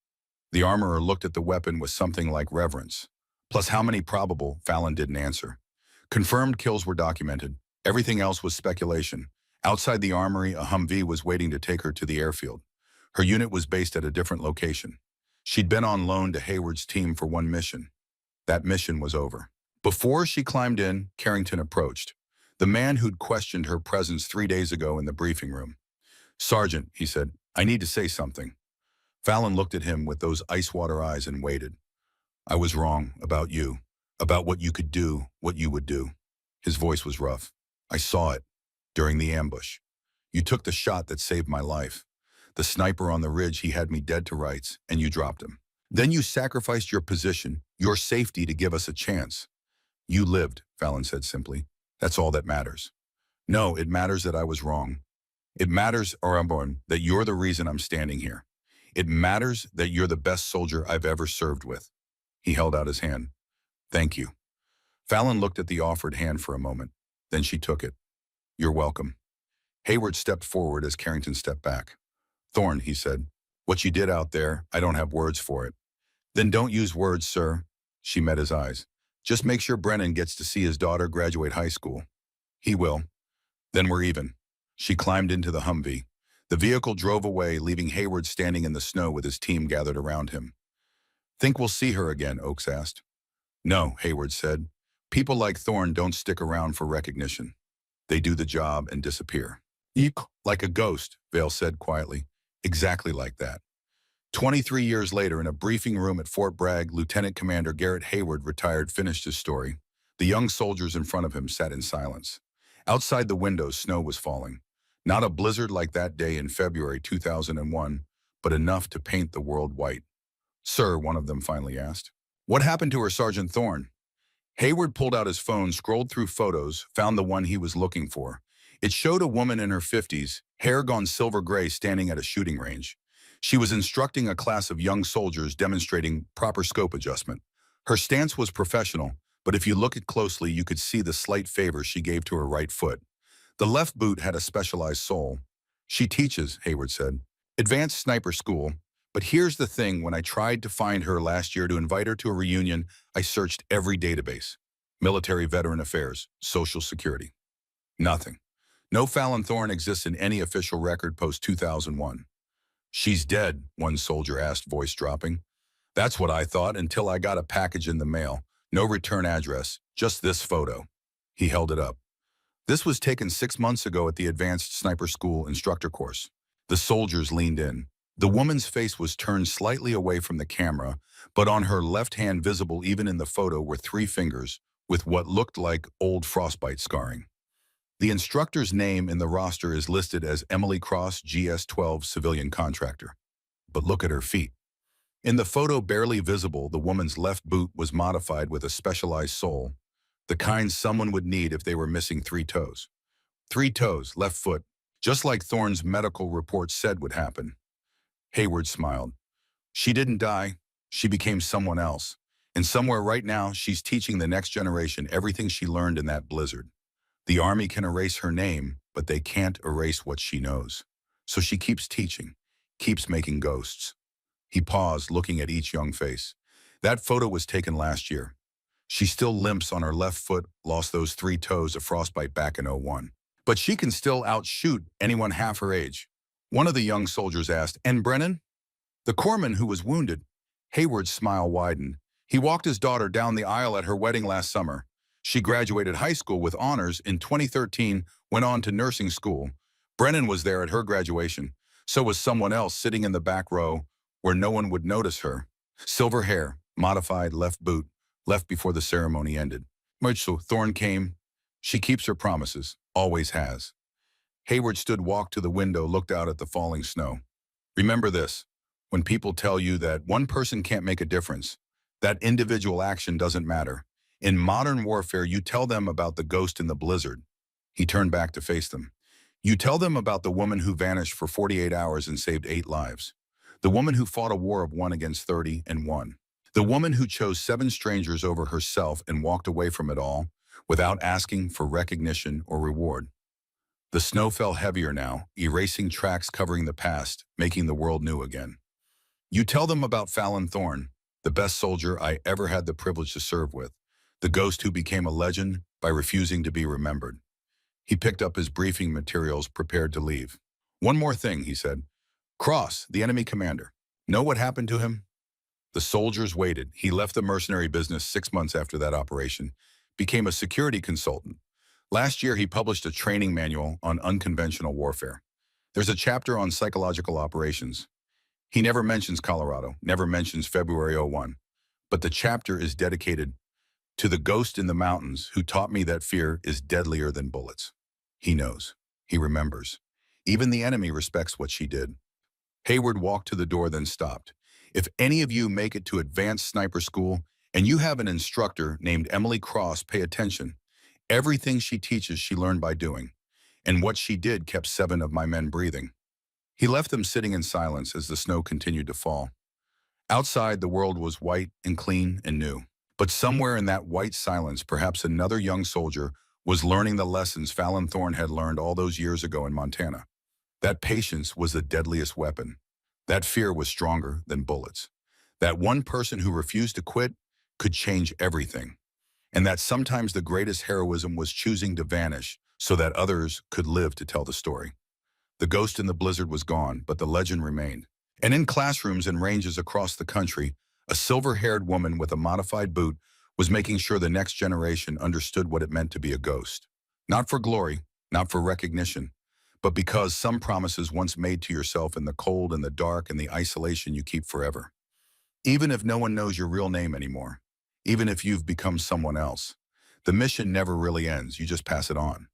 The armorer looked at the weapon with something like reverence. Plus how many probable, Fallon didn't answer. Confirmed kills were documented. Everything else was speculation. Outside the armory, a Humvee was waiting to take her to the airfield. Her unit was based at a different location. She'd been on loan to Hayward's team for one mission. That mission was over. Before she climbed in, Carrington approached. The man who'd questioned her presence 3 days ago in the briefing room. "Sergeant," he said, "I need to say something." Fallon looked at him with those ice-water eyes and waited. "I was wrong about you, about what you could do, what you would do." His voice was rough. "I saw it during the ambush. You took the shot that saved my life. The sniper on the ridge, he had me dead to rights, and you dropped him. Then you sacrificed your position, your safety to give us a chance. You lived," Fallon said simply. "That's all that matters." "No, it matters that I was wrong. It matters, Aramborn, that you're the reason I'm standing here. It matters that you're the best soldier I've ever served with." He held out his hand. "Thank you." Fallon looked at the offered hand for a moment. Then she took it. "You're welcome." Hayward stepped forward as Carrington stepped back. "Thorne," he said, "what you did out there, I don't have words for it." "Then don't use words, sir." She met his eyes. "Just make sure Brennan gets to see his daughter graduate high school." "He will." "Then we're even." She climbed into the Humvee. The vehicle drove away, leaving Hayward standing in the snow with his team gathered around him. "Think we'll see her again?" Oakes asked. "No," Hayward said. "People like Thorne don't stick around for recognition. They do the job and disappear." "Eek, like a ghost," Vale said quietly. "Exactly like that." 23 years later, in a briefing room at Fort Bragg, Lieutenant Commander Garrett Hayward, retired, finished his story. The young soldiers in front of him sat in silence. Outside the windows, snow was falling. Not a blizzard like that day in February 2001, but enough to paint the world white. "Sir," one of them finally asked, "what happened to her, Sergeant Thorne?" Hayward pulled out his phone, scrolled through photos, found the one he was looking for. It showed a woman in her 50s, hair gone silver gray, standing at a shooting range. She was instructing a class of young soldiers, demonstrating proper scope adjustment. Her stance was professional, but if you look at closely, you could see the slight favor she gave to her right foot. The left boot had a specialized sole. "She teaches," Hayward said, "advanced sniper school. But here's the thing, when I tried to find her last year to invite her to a reunion, I searched every database. Military Veteran Affairs, Social Security. Nothing. No Fallon Thorne exists in any official record post-2001. "She's dead," one soldier asked, voice dropping. "That's what I thought until I got a package in the mail. No return address, just this photo." He held it up. "This was taken 6 months ago at the Advanced Sniper School instructor course." The soldiers leaned in. The woman's face was turned slightly away from the camera, but on her left hand, visible even in the photo, were 3 fingers with what looked like old frostbite scarring. The instructor's name in the roster is listed as Emily Cross, GS-12 civilian contractor. But look at her feet. In the photo, barely visible, the woman's left boot was modified with a specialized sole, the kind someone would need if they were missing 3 toes. 3 toes, left foot, just like Thorne's medical report said would happen. Hayward smiled. "She didn't die. She became someone else. And somewhere right now, she's teaching the next generation everything she learned in that blizzard. The Army can erase her name, but they can't erase what she knows. So she keeps teaching, keeps making ghosts." He paused, looking at each young face. "That photo was taken last year. She still limps on her left foot, lost those 3 toes of frostbite back in '01. But she can still outshoot anyone half her age." One of the young soldiers asked, "And Brennan?" "The corpsman who was wounded." Hayward's smile widened. "He walked his daughter down the aisle at her wedding last summer. She graduated high school with honors in 2013, went on to nursing school. Brennan was there at her graduation. So was someone else sitting in the back row where no one would notice her. Silver hair, modified left boot, left before the ceremony ended. So Thorne came. She keeps her promises, always has." Hayward walked to the window, looked out at the falling snow. "Remember this, when people tell you that one person can't make a difference, that individual action doesn't matter. In modern warfare, you tell them about the ghost in the blizzard." He turned back to face them. "You tell them about the woman who vanished for 48 hours and saved 8 lives. The woman who fought a war of 1 against 30 and won. The woman who chose 7 strangers over herself and walked away from it all without asking for recognition or reward." The snow fell heavier now, erasing tracks covering the past, making the world new again. "You tell them about Fallon Thorne, the best soldier I ever had the privilege to serve with, the ghost who became a legend by refusing to be remembered." He picked up his briefing materials, prepared to leave. "One more thing," he said. Cross, the enemy commander. Know what happened to him? The soldiers waited. He left the mercenary business 6 months after that operation, became a security consultant. Last year, he published a training manual on unconventional warfare. There's a chapter on psychological operations. He never mentions Colorado, never mentions February '01, but the chapter is dedicated to the ghost in the mountains who taught me that fear is deadlier than bullets. He knows. He remembers. Even the enemy respects what she did. Hayward walked to the door, then stopped. If any of you make it to advanced sniper school and you have an instructor named Emily Cross, pay attention. Everything she teaches, she learned by doing. And what she did kept 7 of my men breathing. He left them sitting in silence as the snow continued to fall. Outside, the world was white and clean and new. But somewhere in that white silence, perhaps another young soldier was learning the lessons Fallon Thorne had learned all those years ago in Montana. That patience was the deadliest weapon. That fear was stronger than bullets. That one person who refused to quit could change everything. And that sometimes the greatest heroism was choosing to vanish so that others could live to tell the story. The ghost in the blizzard was gone, but the legend remained. And in classrooms and ranges across the country, a silver-haired woman with a modified boot was making sure the next generation understood what it meant to be a ghost. Not for glory, not for recognition, but because some promises once made to yourself in the cold and the dark and the isolation you keep forever. Even if no one knows your real name anymore, even if you've become someone else, the mission never really ends, you just pass it on.